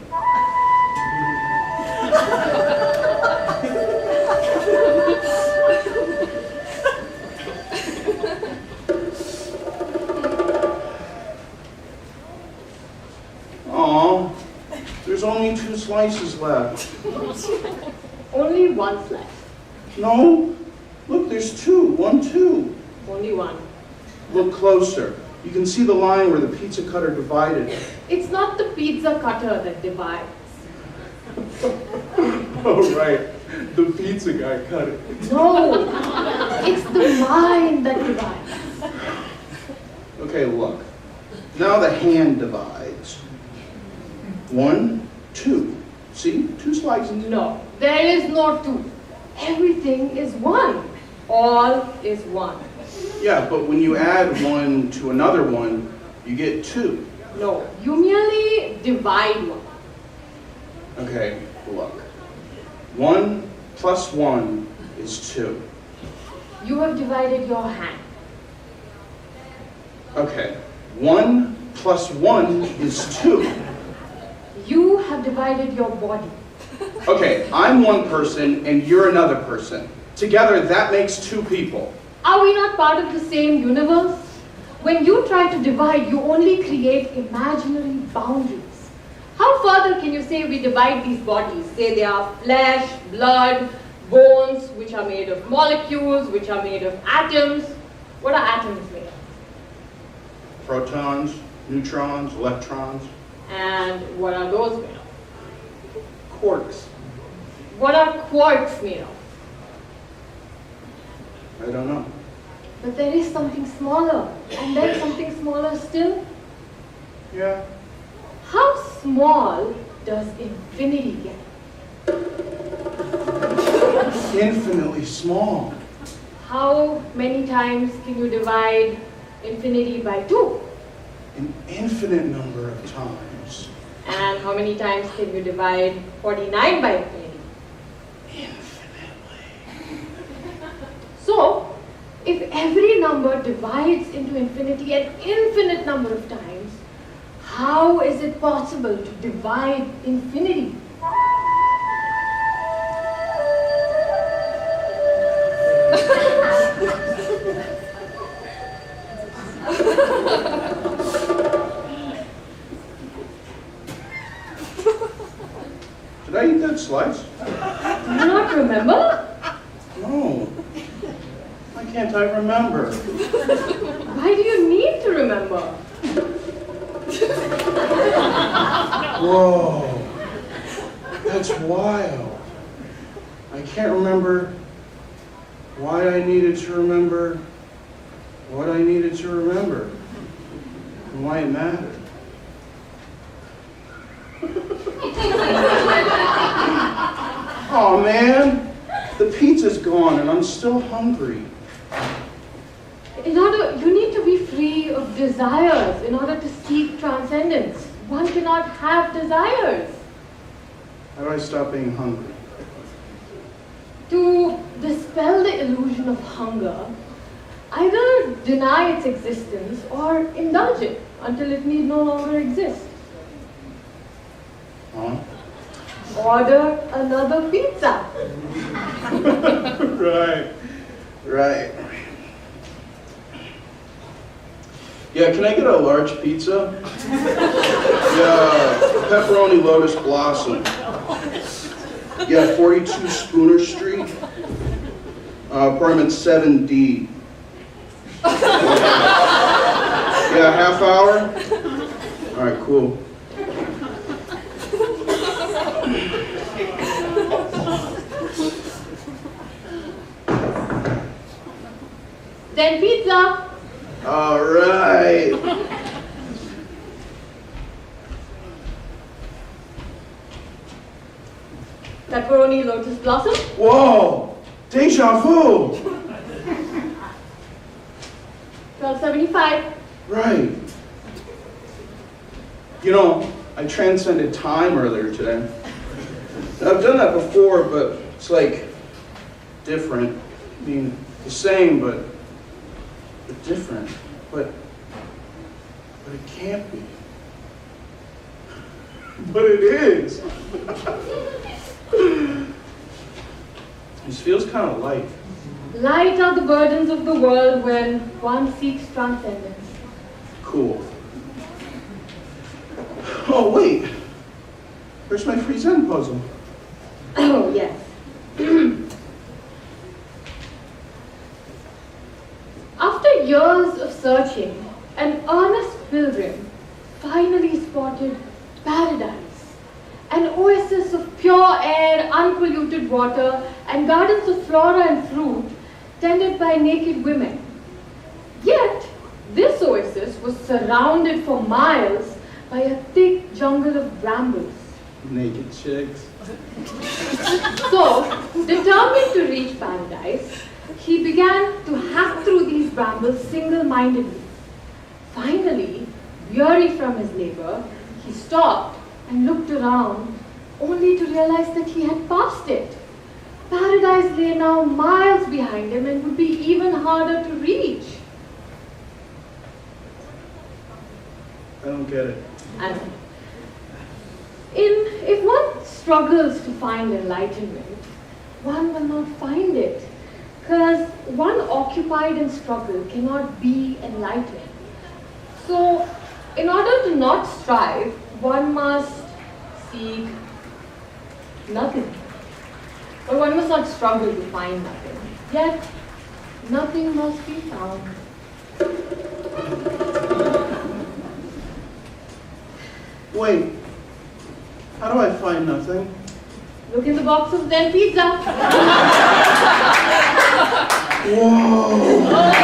Aw, there's only 2 slices left. Only one slice. No, look, there's 2. 1, 2. Only one. Look closer. You can see the line where the pizza cutter divided it. It's not the pizza cutter that divides. Oh, right. The pizza guy cut it. No, it's the mind that divides. Okay, look. Now the hand divides. 1, 2. See? 2 slices. No, there is no two. Everything is one. All is one. Yeah, but when you add 1 to another one, you get 2. No, you merely divide one. Okay, look. 1 plus 1 is 2. You have divided your hand. Okay, 1 plus 1 is 2. You have divided your body. Okay, I'm one person and you're another person. Together, that makes 2 people. Are we not part of the same universe? When you try to divide, you only create imaginary boundaries. How further can you say we divide these bodies? Say they are flesh, blood, bones, which are made of molecules, which are made of atoms. What are atoms made of? Protons, neutrons, electrons, And what are those made of? quarks. What are quarks made of? I don't know. But there is something smaller, and then something smaller still. Yeah. How small does infinity get? Infinitely small. How many times can you divide infinity by 2? An infinite number of times. And how many times can you divide 49 by infinity? So, if every number divides into infinity an infinite number of times, how is it possible to divide infinity? Did I eat that slice? Do you not remember? No. Why can't I remember? Why do you need to remember? Whoa. That's wild. I can't remember why I needed to remember what I needed to remember and why it mattered. Oh man, the pizza's gone and I'm still hungry. You need to be free of desires in order to seek transcendence. One cannot have desires. How do I stop being hungry? To dispel the illusion of hunger, either deny its existence or indulge it until it need no longer exist. Huh? Order another pizza. Right. Yeah, can I get a large pizza? Yeah, pepperoni lotus blossom. Yeah, 42 Spooner Street. Apartment 7D. Yeah, half hour? All right, cool. Then pizza. All right. Pepperoni lotus blossom. Whoa, deja vu. $12.75. Right. You know, I transcended time earlier today. I've done that before, but it's like different. I mean, the same, but different. But it can't be. But it is. This feels kind of light. Light are the burdens of the world when one seeks transcendence. Cool. Oh, wait. Where's my free Zen puzzle? Oh, yes. After years of searching, an earnest pilgrim finally spotted paradise, an oasis of pure air, unpolluted water, and gardens of flora and fruit tended by naked women. Yet, this oasis was surrounded for miles by a thick jungle of brambles. Naked chicks. So, determined to reach paradise, he began to hack through these brambles single-mindedly. Finally, weary from his labor, he stopped and looked around, only to realize that he had passed it. Paradise lay now miles behind him and would be even harder to reach. I don't get it. And if one struggles to find enlightenment, one will not find it. Because one occupied in struggle cannot be enlightened. So, in order to not strive, one must seek nothing. But one must not struggle to find nothing. Yet, nothing must be found. Wait, how do I find nothing? Look in the box of Zen pizza. Whoa!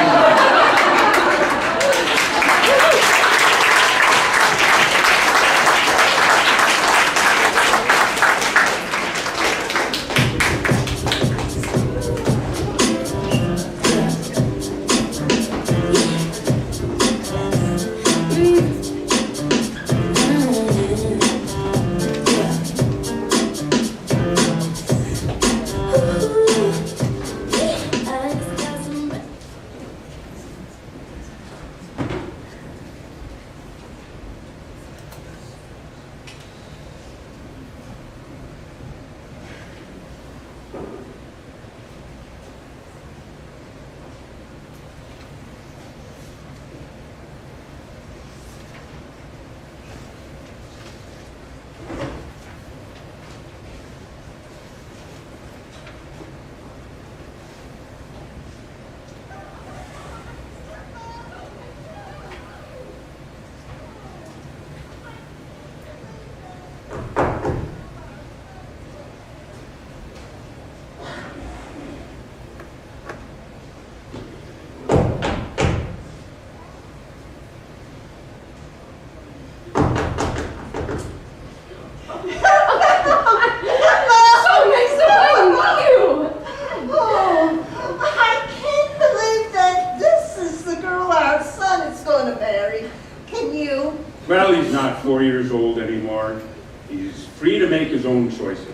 free to make his own choices.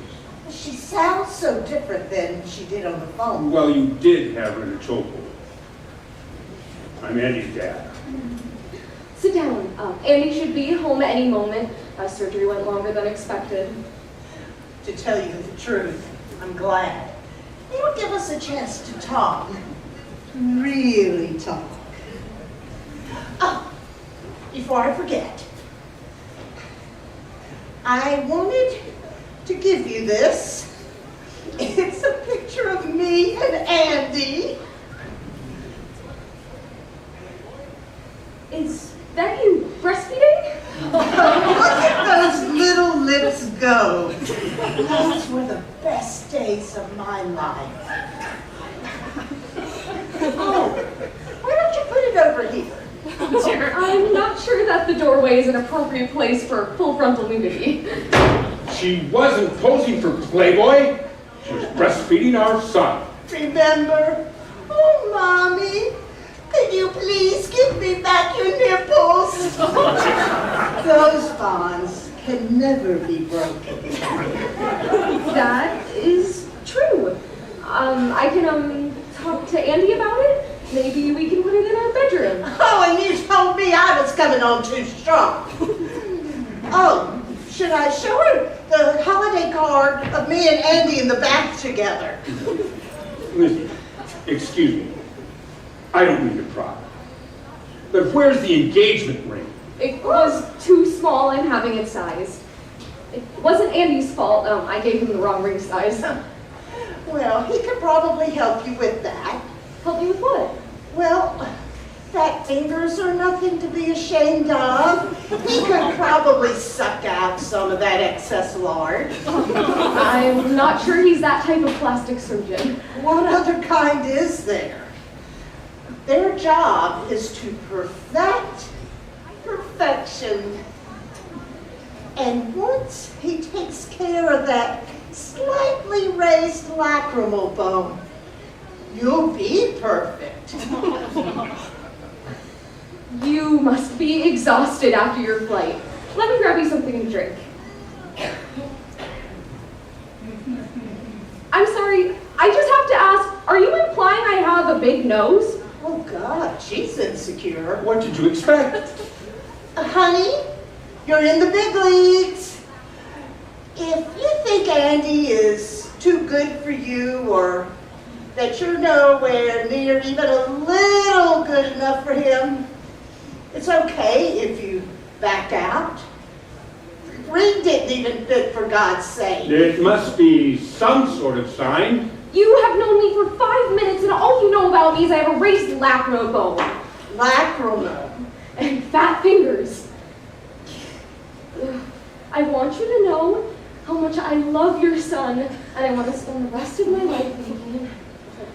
She sounds so different than she did on the phone. Well, you did have her in a chokehold. I'm Andy's dad. Sit down. Andy should be home any moment. Surgery went longer than expected. To tell you the truth, I'm glad. It'll give us a chance to talk. Really talk. Oh, before I forget, I wanted to give you this. It's a picture of me and Andy. Is that you breastfeeding? Look at those little lips go. Those were the best days of my life. Oh, why don't you put it over here? I'm not sure that the doorway is an appropriate place for full frontal nudity. She wasn't posing for Playboy. She was breastfeeding our son. Remember? Oh, Mommy, could you please give me back your nipples? Those bonds can never be broken. That is true. I can talk to Andy about it. Maybe we can put it in our bedroom. Oh, and you told me I was coming on too strong. Oh, should I show her the holiday card of me and Andy in the bath together? Listen, excuse me. I don't mean to pry. But where's the engagement ring? It was too small in having its size. It wasn't Andy's fault. I gave him the wrong ring size. Well, he could probably help you with that. Help you with what? Well, fat fingers are nothing to be ashamed of. He could probably suck out some of that excess lard. I'm not sure he's that type of plastic surgeon. What other kind is there? Their job is to perfect perfection. And once he takes care of that slightly raised lacrimal bone, you'll be perfect. You must be exhausted after your flight. Let me grab you something to drink. I'm sorry, I just have to ask, are you implying I have a big nose? Oh God, she's insecure. What did you expect? Honey, you're in the big leagues. If you think Andy is too good for you, or that you're nowhere near even a little good enough for him, it's okay if you back out. Ring didn't even fit, for God's sake. It must be some sort of sign. You have known me for 5 minutes and all you know about me is I have a raised lacrimal bone. Lacrimal? And fat fingers. I want you to know how much I love your son and I want to spend the rest of my life with him.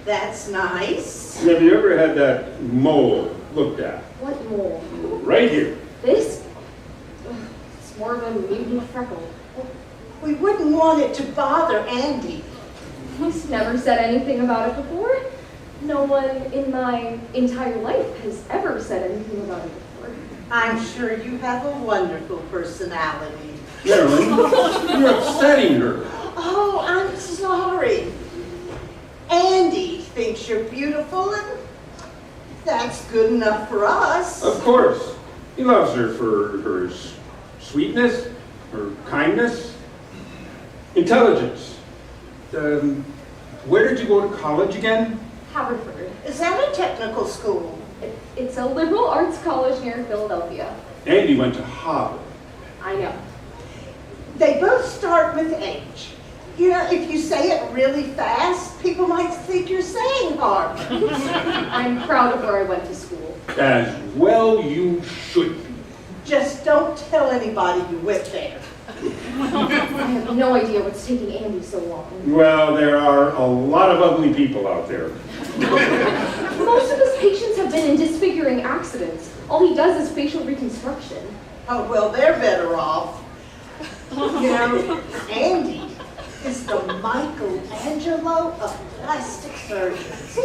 That's nice. Have you ever had that mole looked at? What mole? Right here. This? It's more of a mutant freckle. We wouldn't want it to bother Andy. He's never said anything about it before. No one in my entire life has ever said anything about it before. I'm sure you have a wonderful personality. Carolyn, you're upsetting her. Oh, I'm sorry. Andy thinks you're beautiful, and that's good enough for us. Of course. He loves her for her sweetness, her kindness, intelligence. Where did you go to college again? Haverford. Is that a technical school? It's a liberal arts college near Philadelphia. Andy went to Harvard. I know. They both start with H. You know, if you say it really fast, people might think you're saying Harvard. I'm proud of where I went to school. As well you should be. Just don't tell anybody you went there. I have no idea what's taking Andy so long. Well, there are a lot of ugly people out there. Most of his patients have been in disfiguring accidents. All he does is facial reconstruction. Oh, well, they're better off. You know, Andy is the Michelangelo of plastic surgeons.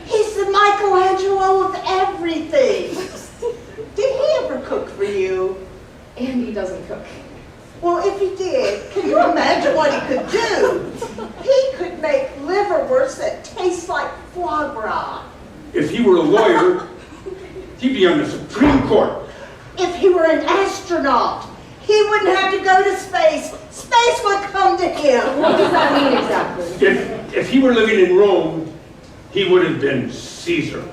He's the Michelangelo of everything. Did he ever cook for you? Andy doesn't cook. Well, if at what he could do. He could make liverwurst that tastes like foie gras. If he were a lawyer, he'd be on the Supreme Court. If he were an astronaut, he wouldn't have to go to space. Space would come to him. What does that mean exactly? If he were living in Rome, he would have been Caesar.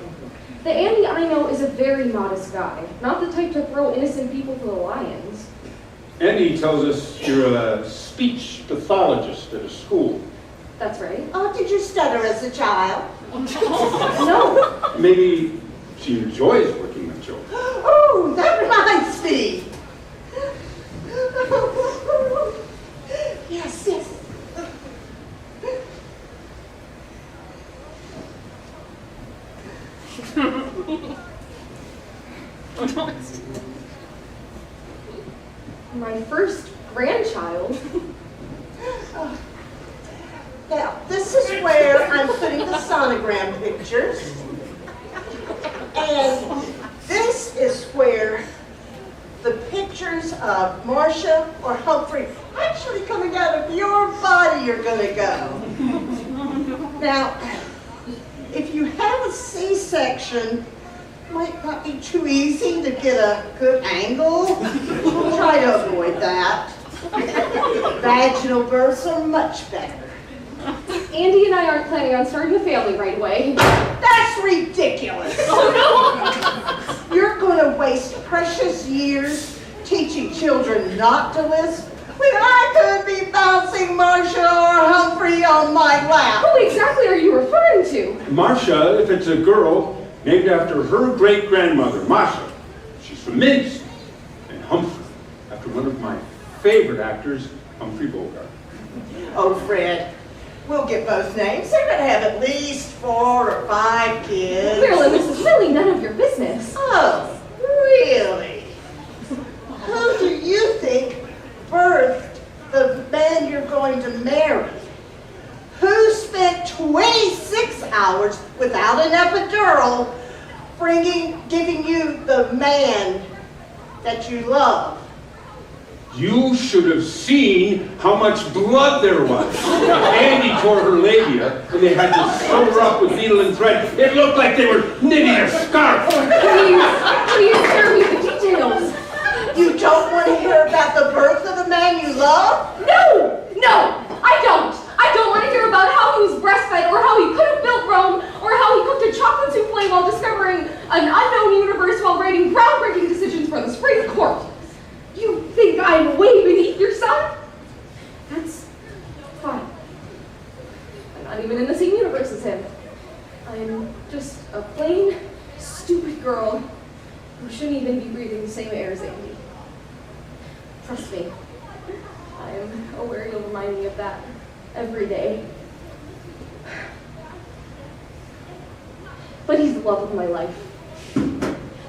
The Andy I know is a very modest guy, not the type to throw innocent people to the lions. Andy tells us you're a speech pathologist at a school. That's right. Oh, did you stutter as a child? No. Maybe she enjoys working with children. Oh, that reminds me. Yes, yes. My first grandchild. Now, this is where I'm putting the sonogram pictures. And this is where the pictures of Marcia or Humphrey actually coming out of your body are going to go. Now, if you have a C-section, it might not be too easy to get a good angle. Try to avoid that. Vaginal births are much better. Andy and I aren't planning on starting a family right away. That's ridiculous. Oh, no! You're going to waste precious years teaching children not to lisp when I could be bouncing Marcia or Humphrey on my lap. Who exactly are you referring to? Marcia, if it's a girl, named after her great-grandmother, Masha. She's from Minsk. And Humphrey, after one of my favorite actors, Humphrey Bogart. Oh, Fred, we'll get both names. They're going to have at least 4 or 5 kids. Clearly, this is really none of your business. Oh, really? Who do you think birthed the man you're going to marry? Who spent 26 hours without an epidural giving you the man that you love? You should have seen how much blood there was. Andy tore her labia, and they had to sew her up with needle and thread. It looked like they were knitting a scarf. Please spare me the details. You don't want to hear about the birth of the man you love? No, I don't. I don't want to hear about how he was breastfed, or how he could have built Rome, or how he cooked a chocolate souffle while discovering an unknown universe while writing groundbreaking decisions for the Supreme Court. You think I'm way beneath your son? That's fine. I'm not even in the same universe as him. I'm just a plain, stupid girl who shouldn't even be breathing the same air as Andy. Trust me. I'm aware you'll remind me of that every day. But he's the love of my life.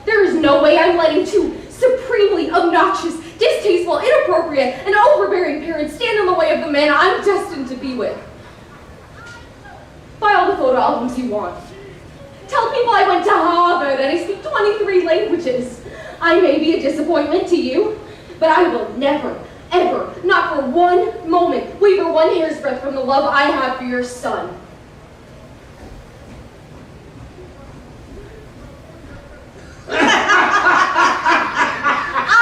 There is no way I'm letting two supremely obnoxious, distasteful, inappropriate, and overbearing parents stand in the way of the man I'm destined to be with. Buy all the photo albums you want. Tell people I went to Harvard and I speak 23 languages. I may be a disappointment to you, but I will never, ever, not for one moment, waver one hair's breadth from the love I have for your son.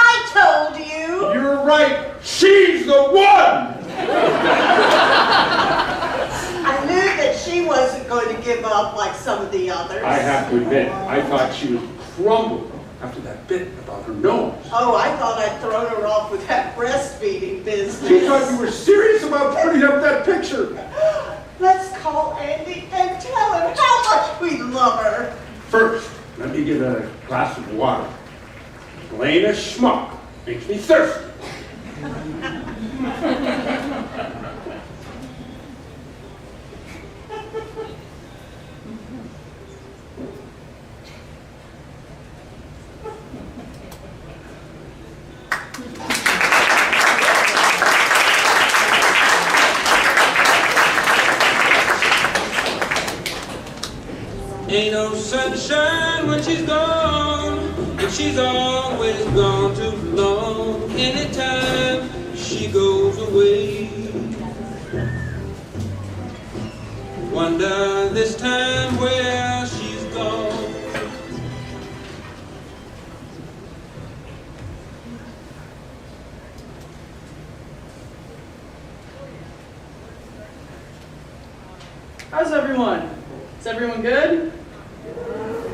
I told you! You're right. She's the one! I knew that she wasn't going to give up like some of the others. I have to admit, I thought she would crumble after that bit about her nose. Oh, I thought I'd thrown her off with that breastfeeding business. She thought you were serious about putting up that picture. Let's call Andy and tell him how much we love her. First, let me get a glass of water. Plain as schmuck. Makes me thirsty. Ain't no sunshine when she's gone, and she's always gone too long. Anytime she goes away, Wonder this time where she's gone. How's everyone? Is everyone good?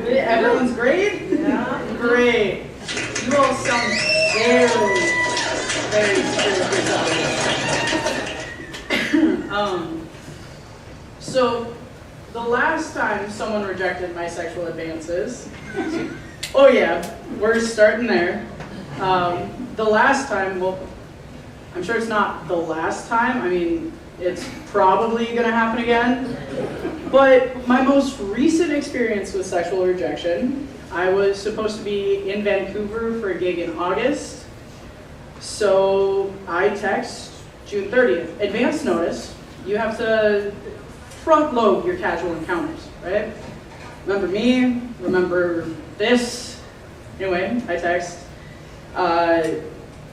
Everyone's great? Yeah. Great. You all sound very spiritual. So, the last time someone rejected my sexual advances, oh yeah, we're starting there. The last time, well, I'm sure it's not the last time. I mean, it's probably gonna happen again. But my most recent experience with sexual rejection, I was supposed to be in Vancouver for a gig in August. So I text June 30th, advance notice. You have to front load your casual encounters, right? Remember me, remember this. Anyway, I text,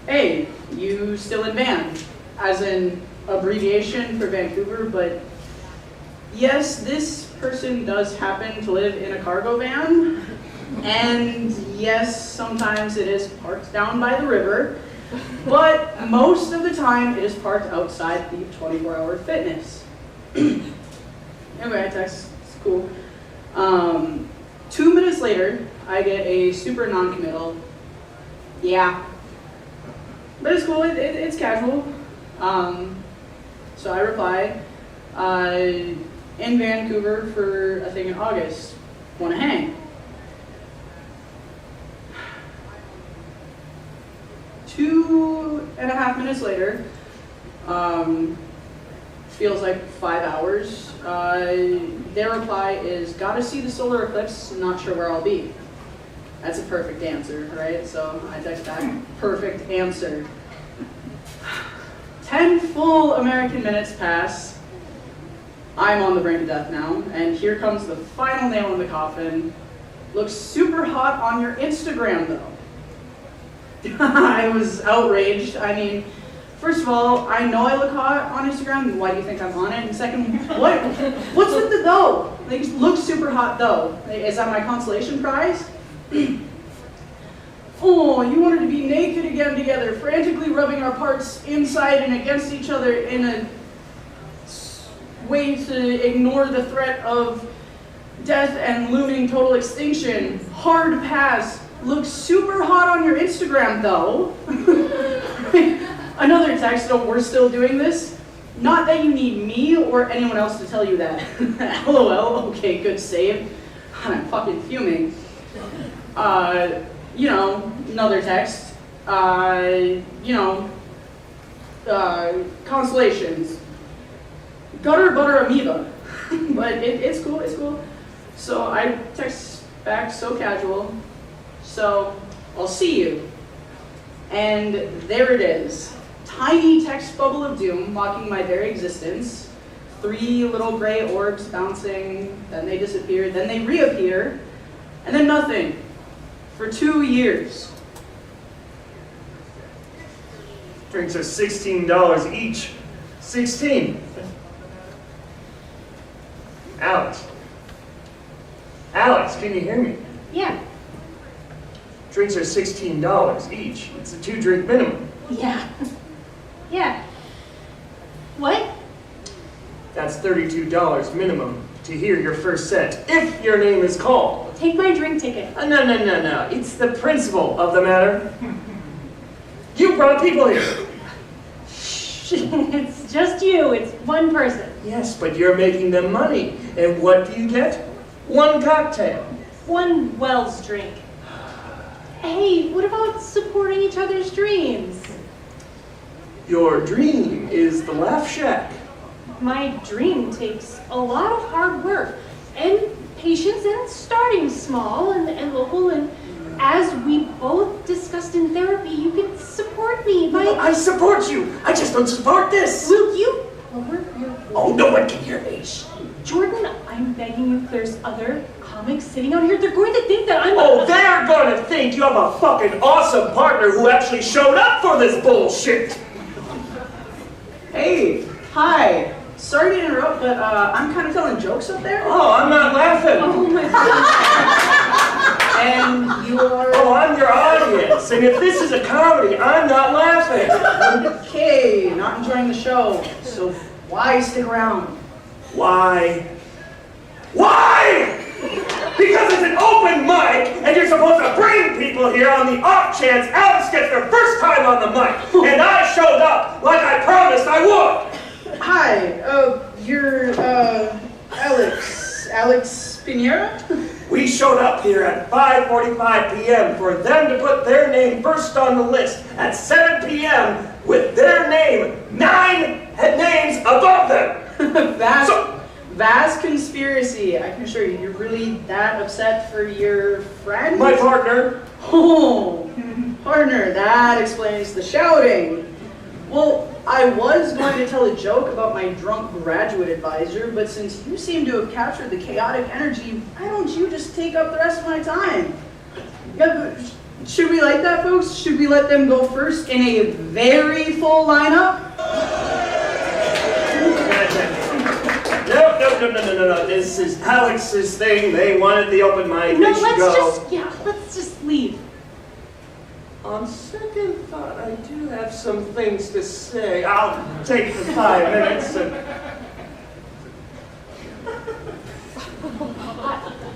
hey, you still in Van? As in abbreviation for Vancouver, but yes, this person does happen to live in a cargo van, and yes, sometimes it is parked down by the river, but most of the time it is parked outside the 24-hour fitness. Anyway, I text, it's cool. 2 minutes later, I get a super non-committal, yeah. But it's cool, it's casual. So I reply, in Vancouver for a thing in August, wanna hang? 2.5 minutes later, feels like 5 hours, their reply is, gotta see the solar eclipse, not sure where I'll be. That's a perfect answer, right? So I text back, perfect answer. 10 full American minutes pass. I'm on the brink of death now, and here comes the final nail in the coffin. Looks super hot on your Instagram, though. I was outraged. I mean, first of all, I know I look hot on Instagram. Why do you think I'm on it? And second, what's with the though? Like, looks super hot, though. Is that my consolation prize? Oh, you wanted to be naked again together, frantically rubbing our parts inside and against each other in a way to ignore the threat of death and looming total extinction. Hard pass. Looks super hot on your Instagram, though. Another text, oh, we're still doing this? Not that you need me or anyone else to tell you that. LOL, okay, good save. I'm fucking fuming. You know, another text, consolations. Gutter butter amoeba. But it's cool, it's cool. So I text back so casual. So I'll see you. And there it is. Tiny text bubble of doom mocking my very existence. 3 little gray orbs bouncing, then they disappear, then they reappear, and then nothing. For 2 years. Drinks are $16 each. 16. Alex. Alex, can you hear me? Yeah. Drinks are $16 each. It's a 2-drink minimum. Yeah. Yeah. What? That's $32 minimum to hear your first set, if your name is called. Take my drink ticket. No. It's the principle of the matter. You brought people here. It's just you. It's one person. Yes, but you're making them money. And what do you get? 1 cocktail. 1 Wells drink. Hey, what about supporting each other's dreams? Your dream is the Laugh Shack. My dream takes a lot of hard work and patience and starting small and local, and as we both discussed in therapy, you can support me by... I support you! I just don't support this! Will you lower your voice? Oh, no one can hear me. Jordan, I'm begging you, if there's other comics sitting out here, they're going to think that I'm... Oh, they're going to think you have a fucking awesome partner who actually showed up for this bullshit! Hey, hi. Sorry to interrupt, but I'm kind of telling jokes up there. Oh, I'm not laughing. Oh my God. And you are... Oh, I'm your audience. And if this is a comedy, I'm not laughing. Okay, not enjoying the show. So why stick around? Why? Why? Because it's an open mic, and you're supposed to bring people here on the off chance Alex gets their first time on the mic. And I showed up like I promised I would. Hi, you're, Alex Pinheiro? We showed up here at 5:45 p.m. for them to put their name first on the list at 7 p.m. with their name 9 names above them. Vast conspiracy. I can assure you, you're really that upset for your friend? My partner. Oh, partner, that explains the shouting. Well, I was going to tell a joke about my drunk graduate advisor, but since you seem to have captured the chaotic energy, why don't you just take up the rest of my time? Yeah, should we like that, folks? Should we let them go first in a very full lineup? No. This is Alex's thing. They wanted the open mic. No, they should go. let's just leave. On second thought, I do have some things to say. I'll take the 5 minutes and...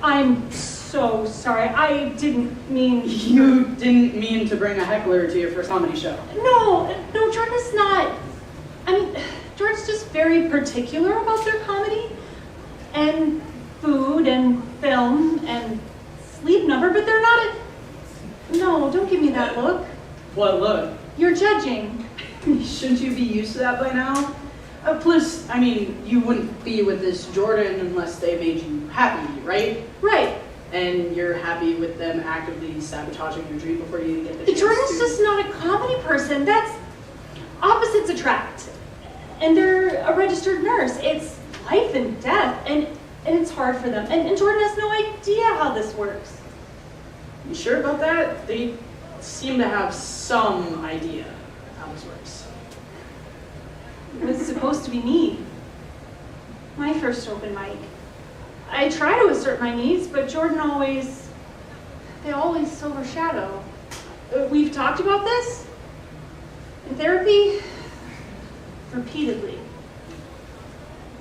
I'm so sorry. I didn't mean... You didn't mean to bring a heckler to your first comedy show. No, Jordan's not... I mean, Jordan's just very particular about their comedy. And food and film and sleep number, but they're not a... No, don't give me that look. What look? You're judging. Shouldn't you be used to that by now? Plus, I mean, you wouldn't be with this Jordan unless they made you happy, right? Right. And you're happy with them actively sabotaging your dream before you even get the chance Jordan's to... just not a comedy person. That's... Opposites attract. And they're a registered nurse. It's life and death, and it's hard for them. And Jordan has no idea how this works. You sure about that? They seem to have some idea how this works. It was supposed to be me. My first open mic. I try to assert my needs, but Jordan they always overshadow. We've talked about this in therapy repeatedly.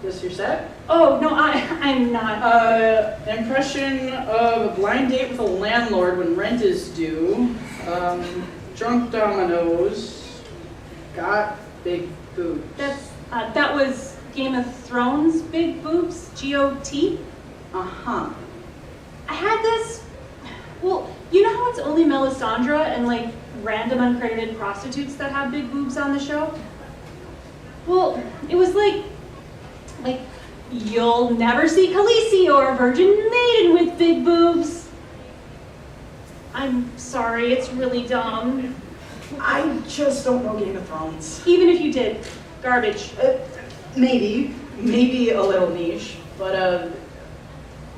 This your set? Oh, no, I'm not. Impression of a blind date with a landlord when rent is due. Drunk dominoes. Got big boobs. That was Game of Thrones big boobs, GOT. Uh-huh. I had this, well, you know how it's only Melisandre and like random uncredited prostitutes that have big boobs on the show? Well, it was like you'll never see Khaleesi or a virgin maiden with big boobs. I'm sorry, it's really dumb. I just don't know Game of Thrones. Even if you did, garbage. Maybe a little niche, but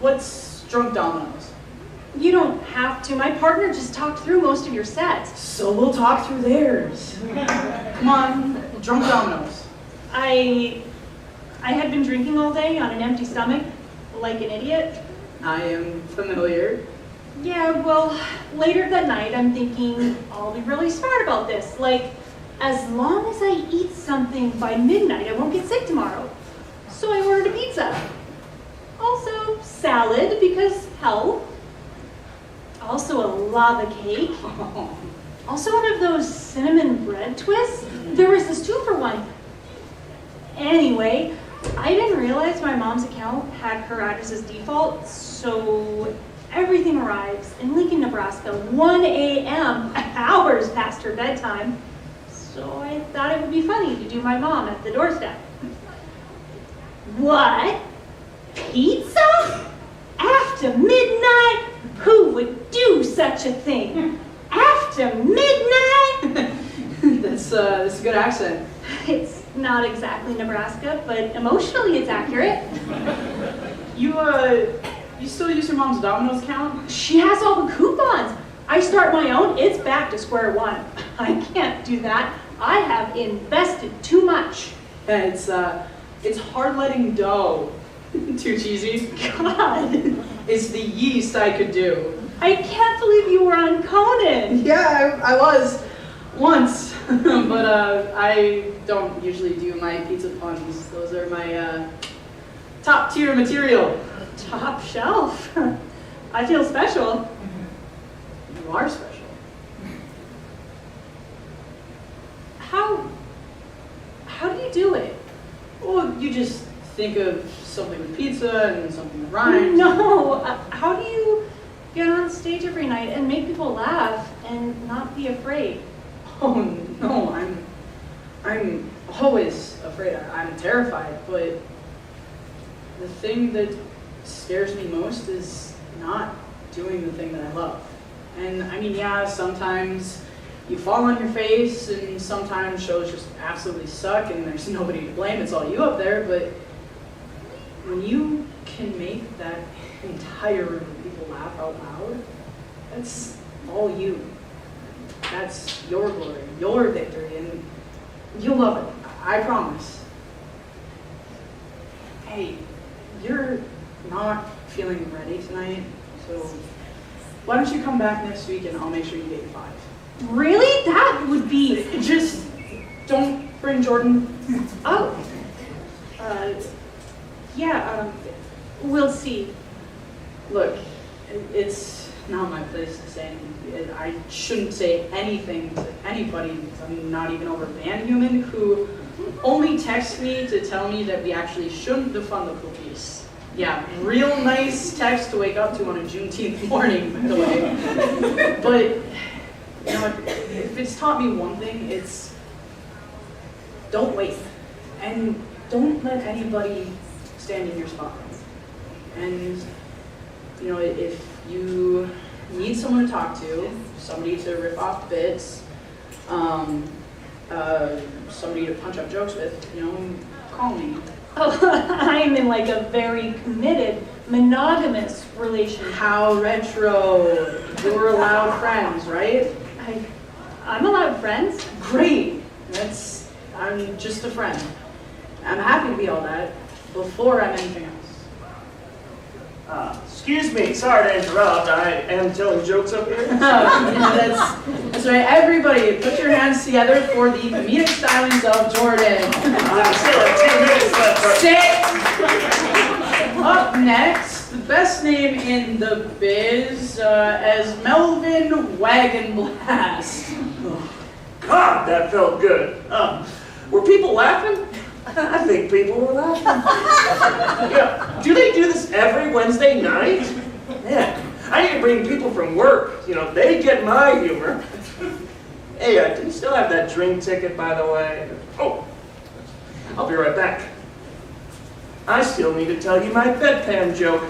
what's Drunk Dominoes? You don't have to. My partner just talked through most of your sets. So we'll talk through theirs. Come on, Drunk Dominoes. I had been drinking all day on an empty stomach, like an idiot. I am familiar. Yeah, well, later that night I'm thinking I'll be really smart about this. Like, as long as I eat something by midnight, I won't get sick tomorrow. So I ordered a pizza. Also salad, because health. Also a lava cake. Also one of those cinnamon bread twists. There was this 2-for-1. Anyway, I didn't realize my mom's account had her address as default, so everything arrives in Lincoln, Nebraska, 1 a.m., hours past her bedtime. So I thought it would be funny to do my mom at the doorstep. What? Pizza? After midnight? Who would do such a thing? After midnight? That's a good accent. It's not exactly Nebraska, but emotionally it's accurate. You still use your mom's Domino's account? She has all the coupons. I start my own, it's back to square one. I can't do that. I have invested too much. It's It's hard letting dough. Too cheesy? God. It's the yeast I could do. I can't believe you were on Conan. Yeah, I was once, but I don't usually do my pizza puns. Those are my top tier material. Top shelf. I feel special. You are special. How do you do it? Well, you just think of something with pizza and something that rhymes. No, how do you get on stage every night and make people laugh and not be afraid? Oh no, I'm always afraid. I'm terrified, but the thing that scares me most is not doing the thing that I love. And I mean, yeah, sometimes you fall on your face and sometimes shows just absolutely suck and there's nobody to blame, it's all you up there, but when you can make that entire room of people laugh out loud, that's all you. That's your glory, your victory, and you'll love it. I promise. Hey, you're not feeling ready tonight, so why don't you come back next week and I'll make sure you get your 5. Really? That would be... Just don't bring Jordan. Oh. Yeah, we'll see. Look, it's not my place to say anything. I shouldn't say anything to anybody because I'm not even over Van Human, who only texts me to tell me that we actually shouldn't defund the cookies. Yeah, real nice text to wake up to on a Juneteenth morning, by the way. But, you know, if it's taught me one thing, it's don't wait. And don't let anybody stand in your spot. And, you know, if you need someone to talk to, somebody to rip off bits, somebody to punch up jokes with, you know, call me. Oh, I'm in like a very committed, monogamous relationship. How retro. You're allowed friends, right? I'm allowed friends? Great. I'm just a friend. I'm happy to be all that before I'm anything else. Excuse me, sorry to interrupt. I am telling jokes up here. That's right. Everybody, put your hands together for the comedic stylings of Jordan. I still have 2 minutes left. Sit. Up next, the best name in the biz, as Melvin Wagon Blast. God, that felt good. Were people laughing? I think people were laughing. Yeah. Do they do this every Wednesday night? Man, I need to bring people from work. You know, they get my humor. Hey, do you still have that drink ticket, by the way? Oh, I'll be right back. I still need to tell you my bedpan joke.